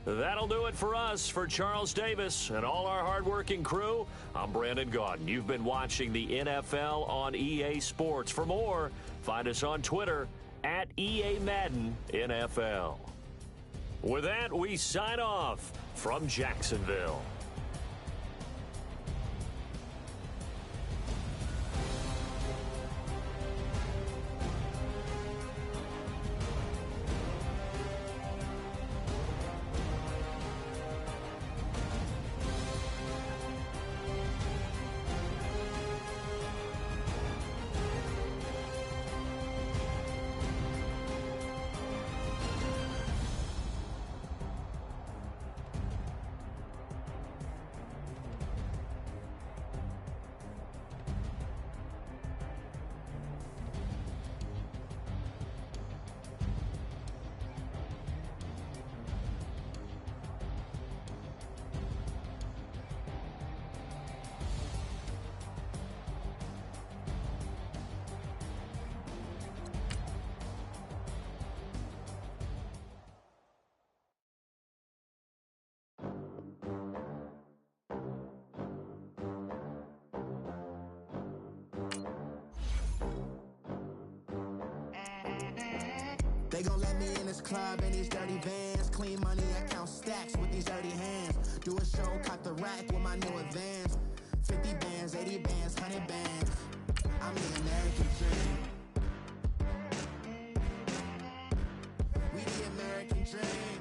That'll do it for us. For Charles Davis and all our hardworking crew, I'm Brandon Gaudin. You've been watching the NFL on EA Sports. For more, find us on Twitter at EA Madden NFL. With that, we sign off from Jacksonville. They gon' let me in this club in these dirty vans. Clean money, I count stacks with these dirty hands. Do a show, cut the rack with my new advance. 50 bands, 80 bands, 100 bands. I'm the American dream. We the American dream.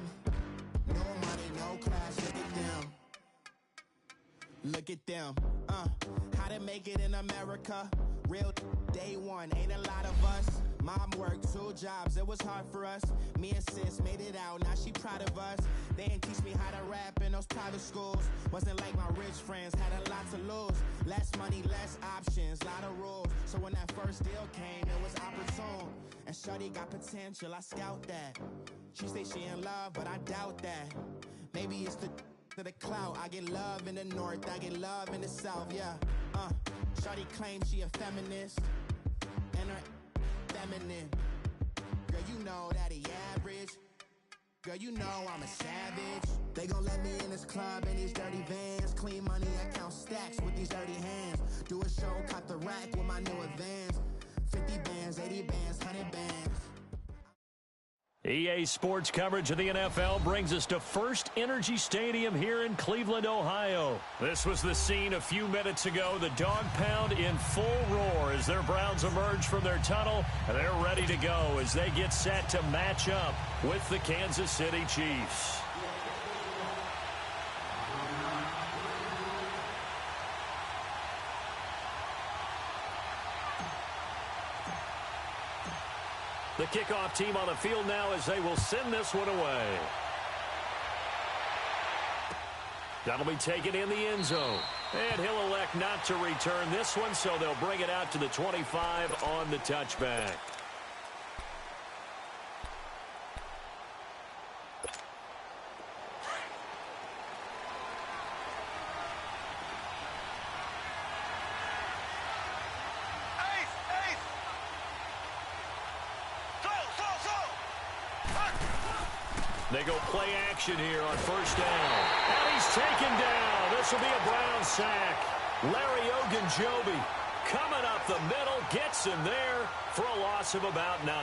No money, no class, look at them. Look at them, how to make it in America. Real day one, ain't a lot of us. Mom worked 2 jobs, it was hard for us. Me and sis made it out, now she proud of us. They didn't teach me how to rap in those private schools. Wasn't like my rich friends, had a lot to lose. Less money, less options, lot of rules. So when that first deal came, it was opportune. And shorty got potential, I scout that. She say she in love, but I doubt that. Maybe it's the clout. I get love in the north, I get love in the south, yeah. Shorty claims she a feminist, and her feminine. Girl, you know that he average. Girl, you know I'm a savage. They gon' let me in this club in these dirty vans. Clean money, I count stacks with these dirty hands. Do a show, caught the rack with my new advance. 50 bands, 80 bands, 100 bands. EA Sports coverage of the NFL brings us to First Energy Stadium here in Cleveland, Ohio. This was the scene a few minutes ago. The dog pound in full roar as their Browns emerge from their tunnel, and they're ready to go as they get set to match up with the Kansas City Chiefs. The kickoff team on the field now as they will send this one away. That'll be taken in the end zone. And he'll elect not to return this one, so they'll bring it out to the 25 on the touchback. They go play action here on first down. And he's taken down. This will be a Brown sack. Larry Ogunjobi coming up the middle, gets him there for a loss of about 9.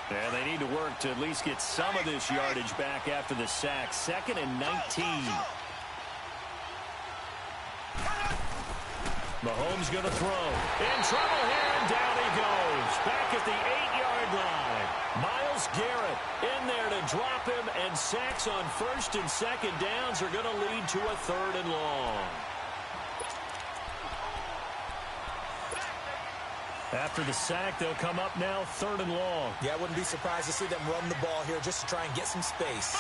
And they need to work to at least get some of this yardage back after the sack. 2nd and 19. Mahomes going to throw. In trouble here, and down he goes. Back at the 8-yard line. Myles Garrett in there to drop him, and sacks on 1st and 2nd downs are going to lead to a 3rd and long. After the sack, they'll come up now 3rd and long. Yeah, I wouldn't be surprised to see them run the ball here just to try and get some space.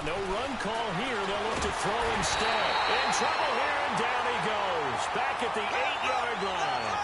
No run call here. They'll look to throw instead. In trouble here, and down he goes. Back at the 8-yard line.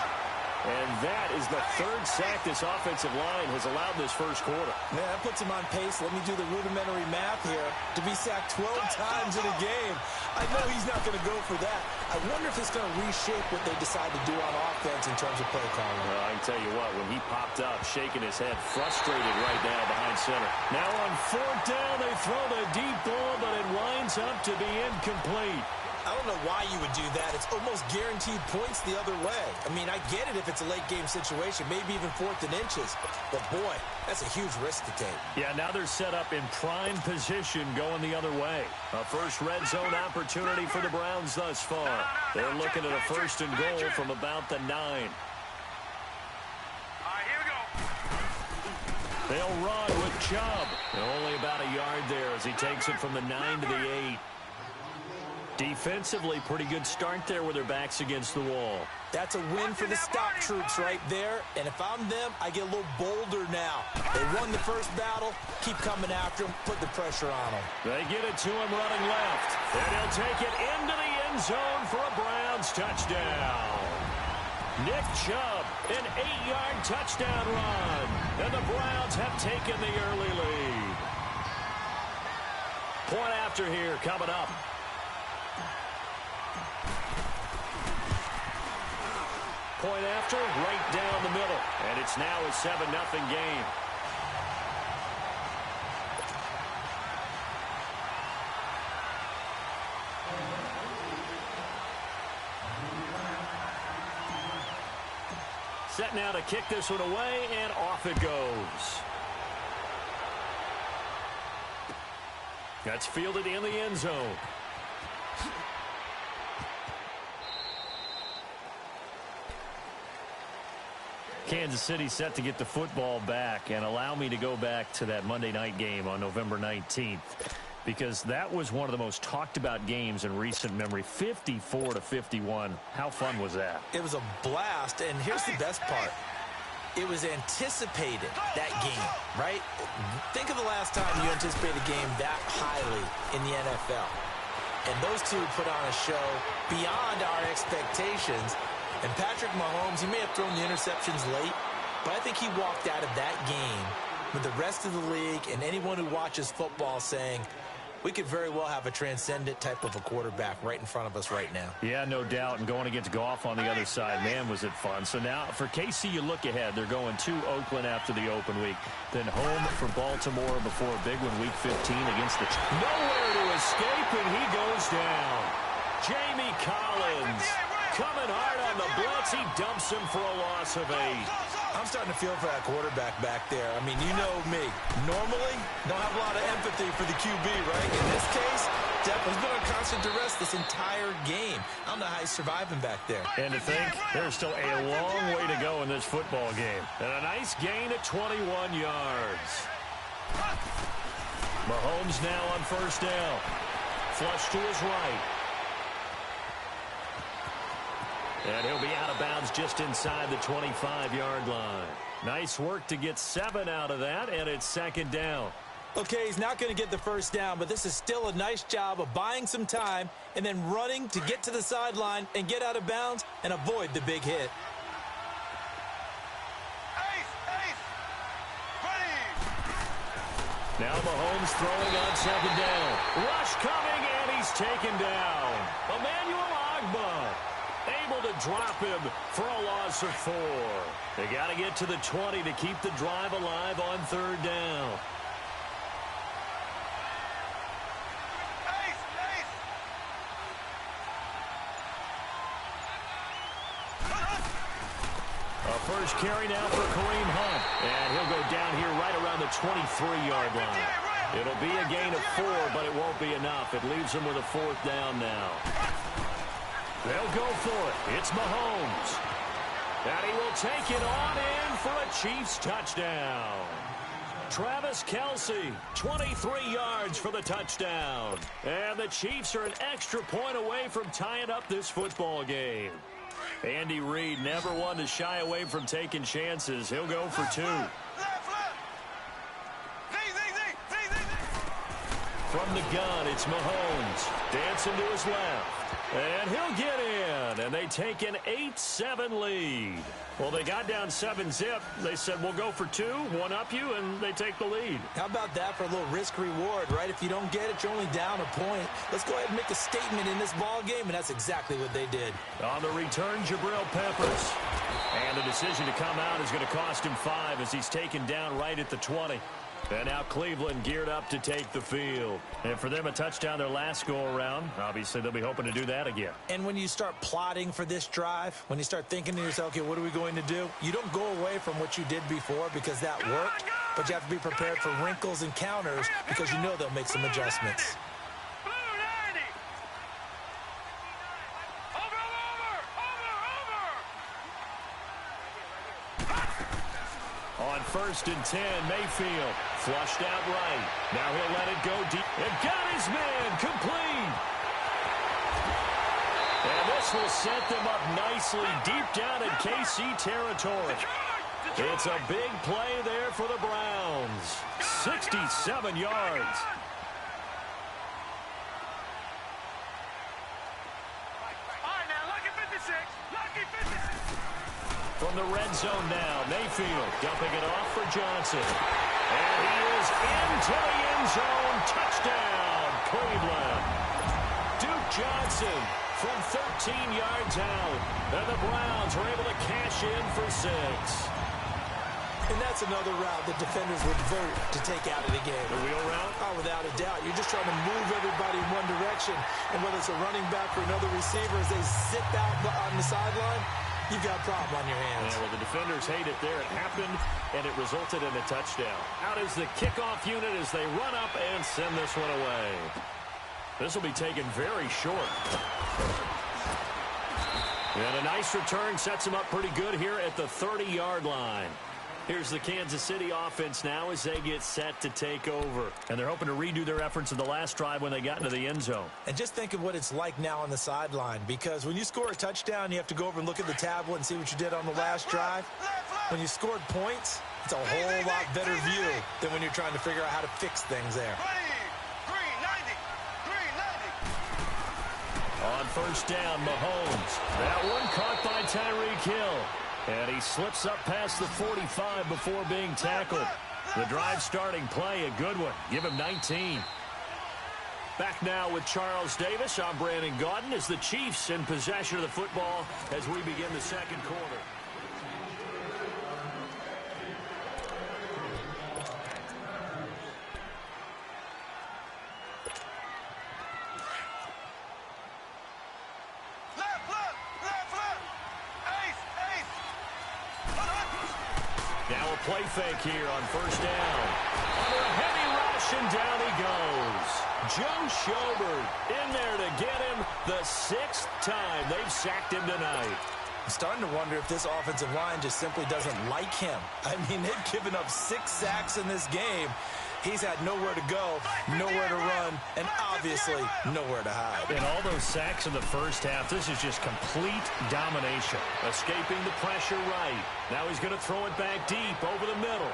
And that is the 3rd sack this offensive line has allowed this first quarter. Yeah, that puts him on pace. Let me do the rudimentary math here. To be sacked 12 times in a game. I know he's not going to go for that. I wonder if it's going to reshape what they decide to do on offense in terms of play calling. Well, I can tell you what, when he popped up, shaking his head, frustrated right now behind center. Now on 4th down, they throw the deep ball, but it winds up to be incomplete. I don't know why you would do that. It's almost guaranteed points the other way. I mean, I get it if it's a late-game situation, maybe even 4th and inches. But, boy, that's a huge risk to take. Yeah, now they're set up in prime position going the other way. A first red zone opportunity for the Browns thus far. They're looking at a 1st and goal from about the 9. All right, here we go. They'll run with Chubb. Only about a yard there as he takes it from the 9 to the 8. Defensively, pretty good start there with their backs against the wall. That's a win for the stop troops right there. And if I'm them, I get a little bolder now. They won the first battle. Keep coming after them. Put the pressure on them. They get it to him running left. And he'll take it into the end zone for a Browns touchdown. Nick Chubb, an 8-yard touchdown run. And the Browns have taken the early lead. Point after here coming up. Point after, right down the middle. And it's now a 7-0 game. Set now to kick this one away, and off it goes. That's fielded in the end zone. Kansas City set to get the football back, and allow me to go back to that Monday night game on November 19th, because that was one of the most talked about games in recent memory. 54-51. How fun was that? It was a blast, and here's the best part. It was anticipated, that game, right? Think of the last time you anticipated a game that highly in the NFL. And those two put on a show beyond our expectations. And Patrick Mahomes, he may have thrown the interceptions late, but I think he walked out of that game with the rest of the league and anyone who watches football saying, we could very well have a transcendent type of a quarterback right in front of us right now. Yeah, no doubt. And going against Goff on the other side, man, was it fun. So now for KC, you look ahead. They're going to Oakland after the open week. Then home for Baltimore before a big one, Week 15 against the Chiefs. Nowhere to escape, and he goes down. Jamie Collins coming hard on the blitz. He dumps him for a loss of 8. I'm starting to feel for that quarterback back there. I mean, you know me. Normally, don't have a lot of empathy for the QB, right? In this case, Devin's been on constant duress this entire game. I don't know how he's surviving back there. And to think, there's still a long way to go in this football game. And a nice gain at 21 yards. Mahomes now on first down. Flush to his right. And he'll be out of bounds just inside the 25-yard line. Nice work to get 7 out of that, and it's second down. Okay, he's not going to get the first down, but this is still a nice job of buying some time and then running to get to the sideline and get out of bounds and avoid the big hit. Now Mahomes throwing on second down. Rush coming, and he's taken down. Emmanuel Ogbah able to drop him for a loss of 4. They got to get to the 20 to keep the drive alive on third down. A first carry now for Kareem Hunt. And he'll go down here right around the 23-yard line. It'll be a gain of 4, but it won't be enough. It leaves him with a 4th down now. They'll go for it. It's Mahomes. And he will take it on in for a Chiefs touchdown. Travis Kelce, 23 yards for the touchdown. And the Chiefs are an extra point away from tying up this football game. Andy Reid never one to shy away from taking chances. He'll go for 2. From the gun, it's Mahomes. Dancing to his left. And he'll get in. And they take an 8-7 lead. Well, they got down 7-zip. They said, we'll go for 2, one up you, and they take the lead. How about that for a little risk-reward, right? If you don't get it, you're only down a point. Let's go ahead and make a statement in this ball game, and that's exactly what they did. On the return, Jabril Peppers. And the decision to come out is going to cost him 5 as he's taken down right at the 20. And now Cleveland geared up to take the field. And for them, a touchdown their last go-around. Obviously, they'll be hoping to do that again. And when you start plotting for this drive, when you start thinking to yourself, okay, what are we going to do? You don't go away from what you did before because that worked, but you have to be prepared for wrinkles and counters because you know they'll make some adjustments. On 1st and 10, Mayfield flushed out right. Now he'll let it go deep. And got his man complete. And this will set them up nicely deep down in KC territory. It's a big play there for the Browns. 67 yards. From the red zone now, Mayfield dumping it off for Johnson. And he is into the end zone. Touchdown, Cleveland. Duke Johnson from 13 yards out. And the Browns are able to cash in for 6. And that's another route that defenders would vote to take out of the game. The wheel route? Oh, without a doubt. You're just trying to move everybody in one direction. And whether it's a running back or another receiver, as they zip out on the sideline, you've got a problem on your hands. Yeah, well, the defenders hate it there. It happened, and it resulted in a touchdown. Out is the kickoff unit as they run up and send this one away. This will be taken very short. And a nice return sets him up pretty good here at the 30-yard line. Here's the Kansas City offense now as they get set to take over. And they're hoping to redo their efforts in the last drive when they got into the end zone. And just think of what it's like now on the sideline, because when you score a touchdown, you have to go over and look at the tablet and see what you did on the last drive. When you scored points, it's a whole lot better view than when you're trying to figure out how to fix things there. On first down, Mahomes. That one caught by Tyreek Hill. And he slips up past the 45 before being tackled. The drive starting play, a good one. Give him 19. Back now with Charles Davis. I'm Brandon Gaudin as the Chiefs in possession of the football as we begin the second quarter. Play fake here on first down. Under a heavy rush, and down he goes. Joe Schobert in there to get him the sixth time they've sacked him tonight. I'm starting to wonder if this offensive line just simply doesn't like him. I mean, they've given up 6 sacks in this game. He's had nowhere to go, nowhere to run, and obviously nowhere to hide. And all those sacks in the first half, this is just complete domination. Escaping the pressure right. Now he's going to throw it back deep over the middle.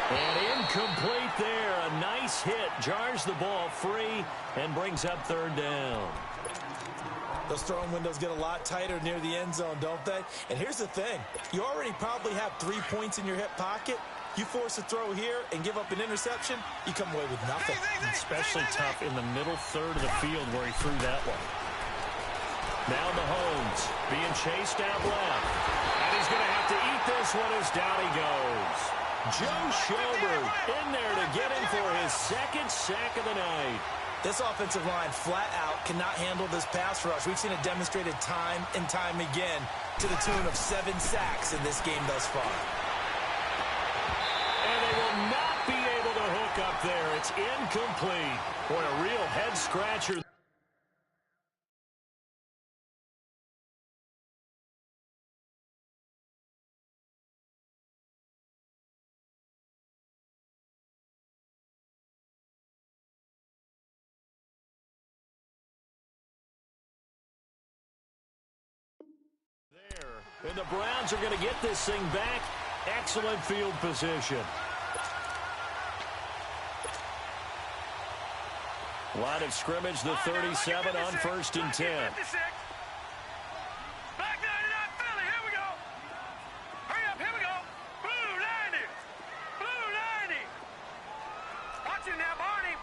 And incomplete there. A nice hit. Jars the ball free and brings up third down. Those throwing windows get a lot tighter near the end zone, don't they? And here's the thing. You already probably have 3 points in your hip pocket. You force a throw here and give up an interception, you come away with nothing. Especially tough in the middle third of the field where he threw that one. Now Mahomes being chased out left. And he's going to have to eat this one as down he goes. Joe Schobert in there to get him for his second sack of the night. This offensive line flat out cannot handle this pass rush. We've seen it demonstrated time and time again to the tune of 7 sacks in this game thus far. Not be able to hook up there. It's incomplete. Boy, a real head-scratcher. There. And the Browns are going to get this thing back. Excellent field position. Line of scrimmage, the 37 on first and 10. Black 99 Philly, here we go. Hurry up, here we go. Blue 90. Blue 90. Watch it now, Barney.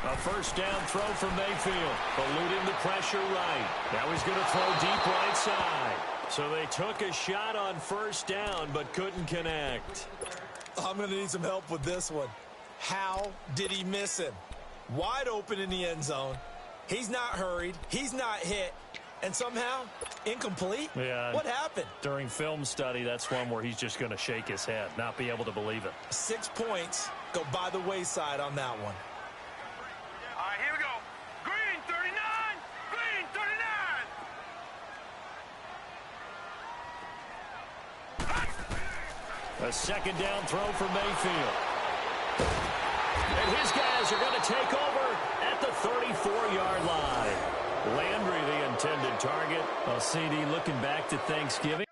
A first down throw from Mayfield. Eluding the pressure right. Now he's going to throw deep right side. So they took a shot on first down, but couldn't connect. I'm going to need some help with this one. How did he miss him? Wide open in the end zone. He's not hurried. He's not hit. And somehow, incomplete? Yeah. What happened? During film study, that's one where he's just going to shake his head, not be able to believe it. 6 points go by the wayside on that one. All right, here we go. Green 39. Green 39. A second down throw for Mayfield. And his guys are going to take over at the 34-yard line. Landry, the intended target. Well, CD looking back to Thanksgiving.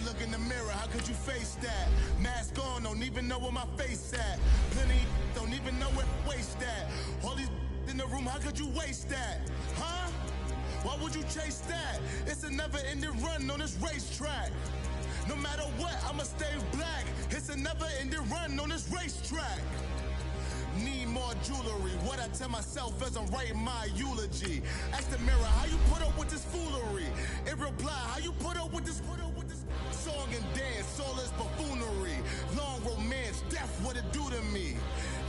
Look in the mirror, how could you face that? Mask on, don't even know where my face at. Plenty don't even know where waste at. All these in the room, how could you waste that? Huh? Why would you chase that? It's a never-ending run on this racetrack. No matter what, I'ma stay black. It's a never-ending run on this racetrack. Need more jewelry. What I tell myself as I'm writing my eulogy. Ask the mirror, how you put up with this foolery? In reply, how you put up with this song and dance, soulless buffoonery. Long romance, death, what it do to me?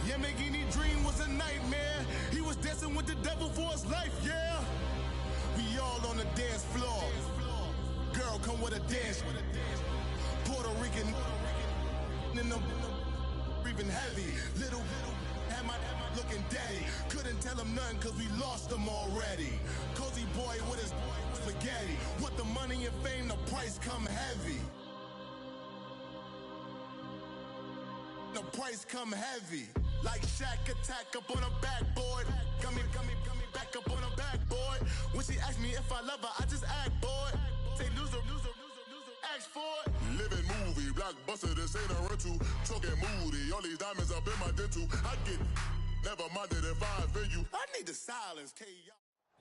Yamagini dream was a nightmare. He was dancing with the devil for his life, yeah. We all on the dance floor. Girl, come with a dance. Puerto Rican in the breathing heavy. Little had my looking daddy. Couldn't tell him nothing cause we lost him already. Cozy boy with his spaghetti. What the money and fame, the price come heavy. The price come heavy. Like Shaq attack up on a backboard. Got me back up on a backboard. When she asked me if I love her, I just act bored. Say loser, ask for it. Living movie, blockbuster, this ain't a rental. Talking moody, all these diamonds up in my dental. I get never minded if I offend you. I need the silence, K.O.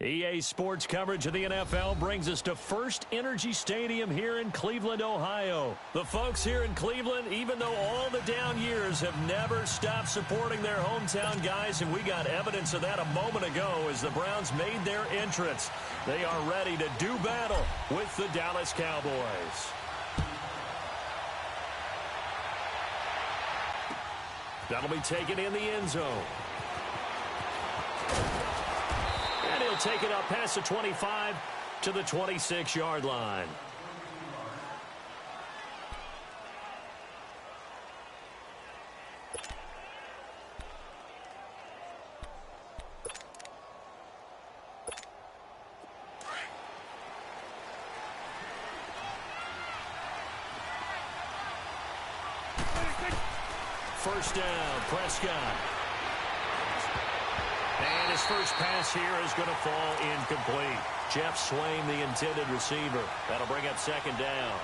EA Sports coverage of the NFL brings us to First Energy Stadium here in Cleveland, Ohio. The folks here in Cleveland, even though all the down years, have never stopped supporting their hometown guys, and we got evidence of that a moment ago as the Browns made their entrance. They are ready to do battle with the Dallas Cowboys. That'll be taken in the end zone. And he'll take it up past the 25 to the 26-yard line. First down, Prescott. And his first pass here is going to fall incomplete. Jeff Swain, the intended receiver. That'll bring up second down.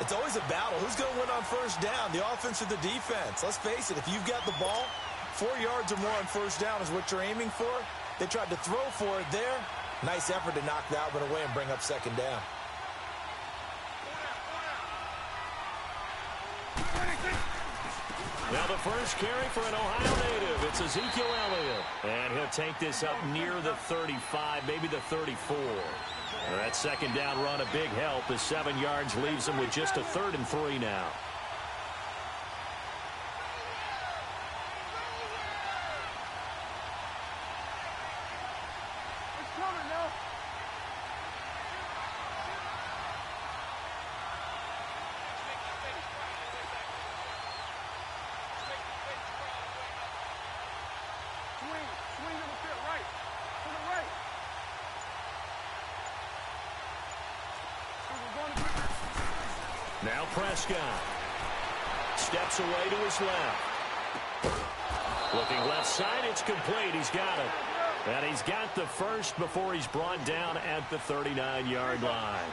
It's always a battle. Who's going to win on first down, the offense or the defense? Let's face it, if you've got the ball, 4 yards or more on first down is what you're aiming for. They tried to throw for it there. Nice effort to knock that one away and bring up second down. Now the first carry for an Ohio native. It's Ezekiel Elliott. And he'll take this up near the 35, maybe the 34. That second down run a big help. The 7 yards leaves him with just a 3rd and 3 now. Now Prescott steps away to his left. Looking left side, it's complete. He's got it. And he's got the first before he's brought down at the 39-yard line.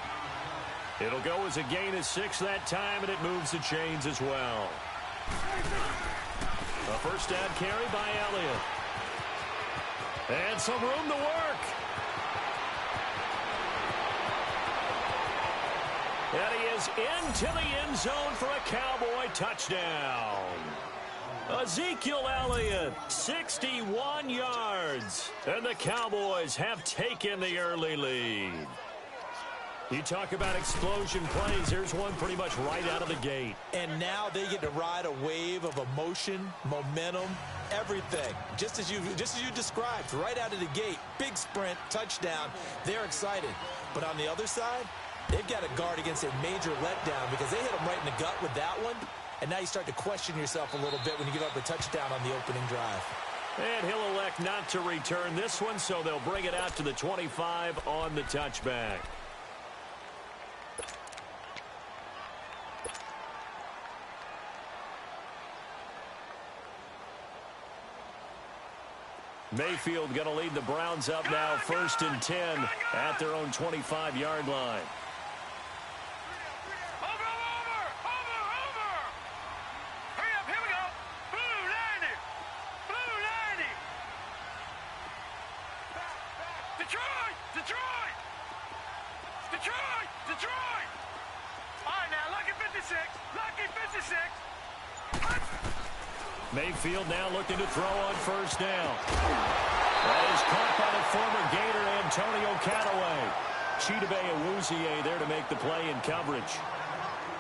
It'll go as a gain of 6 that time, and it moves the chains as well. A first down carry by Elliott. And some room to work. And he is into the end zone for a Cowboy touchdown. Ezekiel Elliott, 61 yards. And the Cowboys have taken the early lead. You talk about explosion plays. Here's one pretty much right out of the gate. And now they get to ride a wave of emotion, momentum, everything. Just as you described, right out of the gate. Big sprint, touchdown. They're excited. But on the other side, they've got to guard against a major letdown because they hit them right in the gut with that one. And now you start to question yourself a little bit when you give up a touchdown on the opening drive. And he'll elect not to return this one, so they'll bring it out to the 25 on the touchback. Mayfield going to lead the Browns up now, 1st and 10 at their own 25-yard line. Mayfield now looking to throw on first down. That is caught by the former Gator Antonio Cataway. Chidobe Awuzie there to make the play in coverage.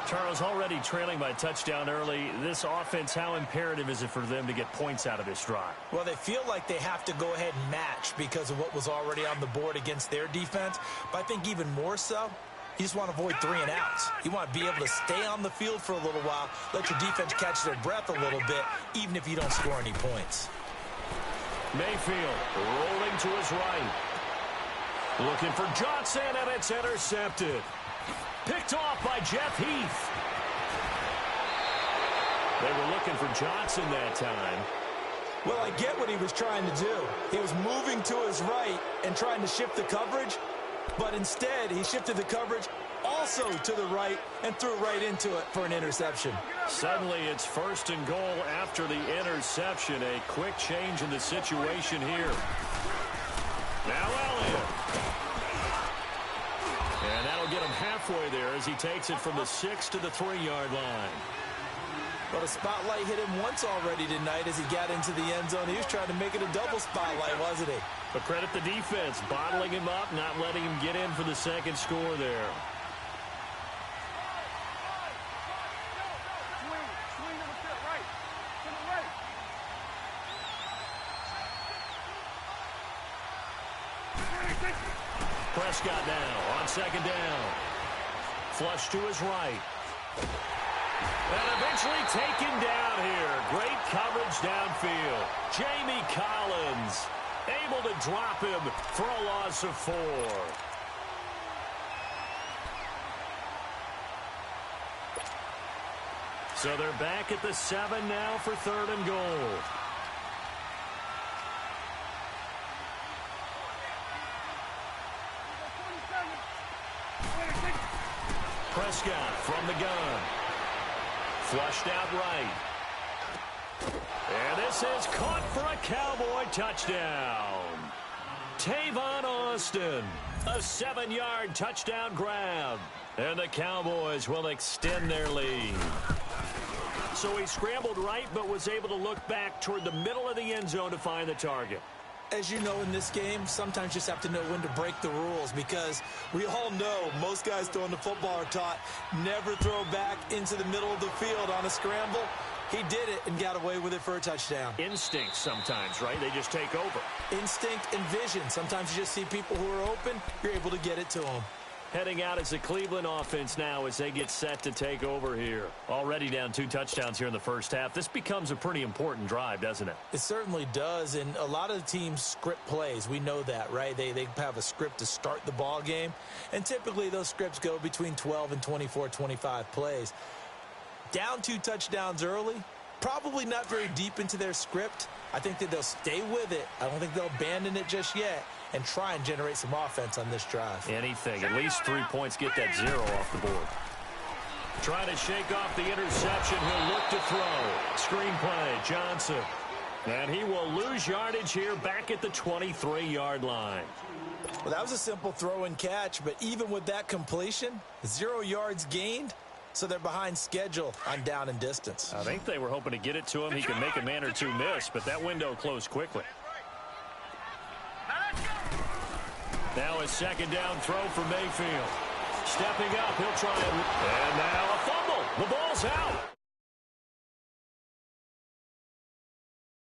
Charles, already trailing by touchdown early. This offense, how imperative is it for them to get points out of this drive? Well, they feel like they have to go ahead and match because of what was already on the board against their defense. But I think even more so, you just want to avoid 3 and outs. You want to be able to stay on the field for a little while, let your defense catch their breath a little bit, even if you don't score any points. Mayfield rolling to his right. Looking for Johnson, and it's intercepted. Picked off by Jeff Heath. They were looking for Johnson that time. Well, I get what he was trying to do. He was moving to his right and trying to shift the coverage, but instead he shifted the coverage also to the right and threw right into it for an interception. Suddenly it's 1st and goal after the interception. A quick change in the situation here. Now Elliott. And that'll get him halfway there as he takes it from the 6 to the 3-yard line. Well, the spotlight hit him once already tonight as he got into the end zone. He was trying to make it a double spotlight, wasn't he? But credit the defense, bottling him up, not letting him get in for the second score there. Prescott now on 2nd down. Flush to his right. And eventually taken down here. Great coverage downfield. Jamie Collins able to drop him for a loss of 4. So they're back at the 7 now for 3rd and goal. Prescott from the gun. Flushed out right. And this is caught for a Cowboy touchdown. Tavon Austin. A 7-yard touchdown grab. And the Cowboys will extend their lead. So he scrambled right but was able to look back toward the middle of the end zone to find the target. As you know, in this game, sometimes you just have to know when to break the rules because we all know most guys throwing the football are taught never throw back into the middle of the field on a scramble. He did it and got away with it for a touchdown. Instinct sometimes, right? They just take over. Instinct and vision. Sometimes you just see people who are open, you're able to get it to them. Heading out as the Cleveland offense now as they get set to take over here. Already down 2 touchdowns here in the first half. This becomes a pretty important drive, doesn't it? It certainly does, and a lot of the teams script plays. We know that, right? They have a script to start the ball game, and typically those scripts go between 12 and 24, 25 plays. Down 2 touchdowns early, probably not very deep into their script. I think that they'll stay with it. I don't think they'll abandon it just yet and try and generate some offense on this drive. Anything. At least 3 points. Get that 0 off the board. Trying to shake off the interception. He'll look to throw. Screen play. Johnson. And he will lose yardage here back at the 23-yard line. Well, that was a simple throw and catch, but even with that completion, 0 yards gained, so they're behind schedule on down and distance. I think they were hoping to get it to him. He could make a man or two miss, but that window closed quickly. Now a 2nd down throw for Mayfield. Stepping up, he'll try it. And now a fumble. The ball's out.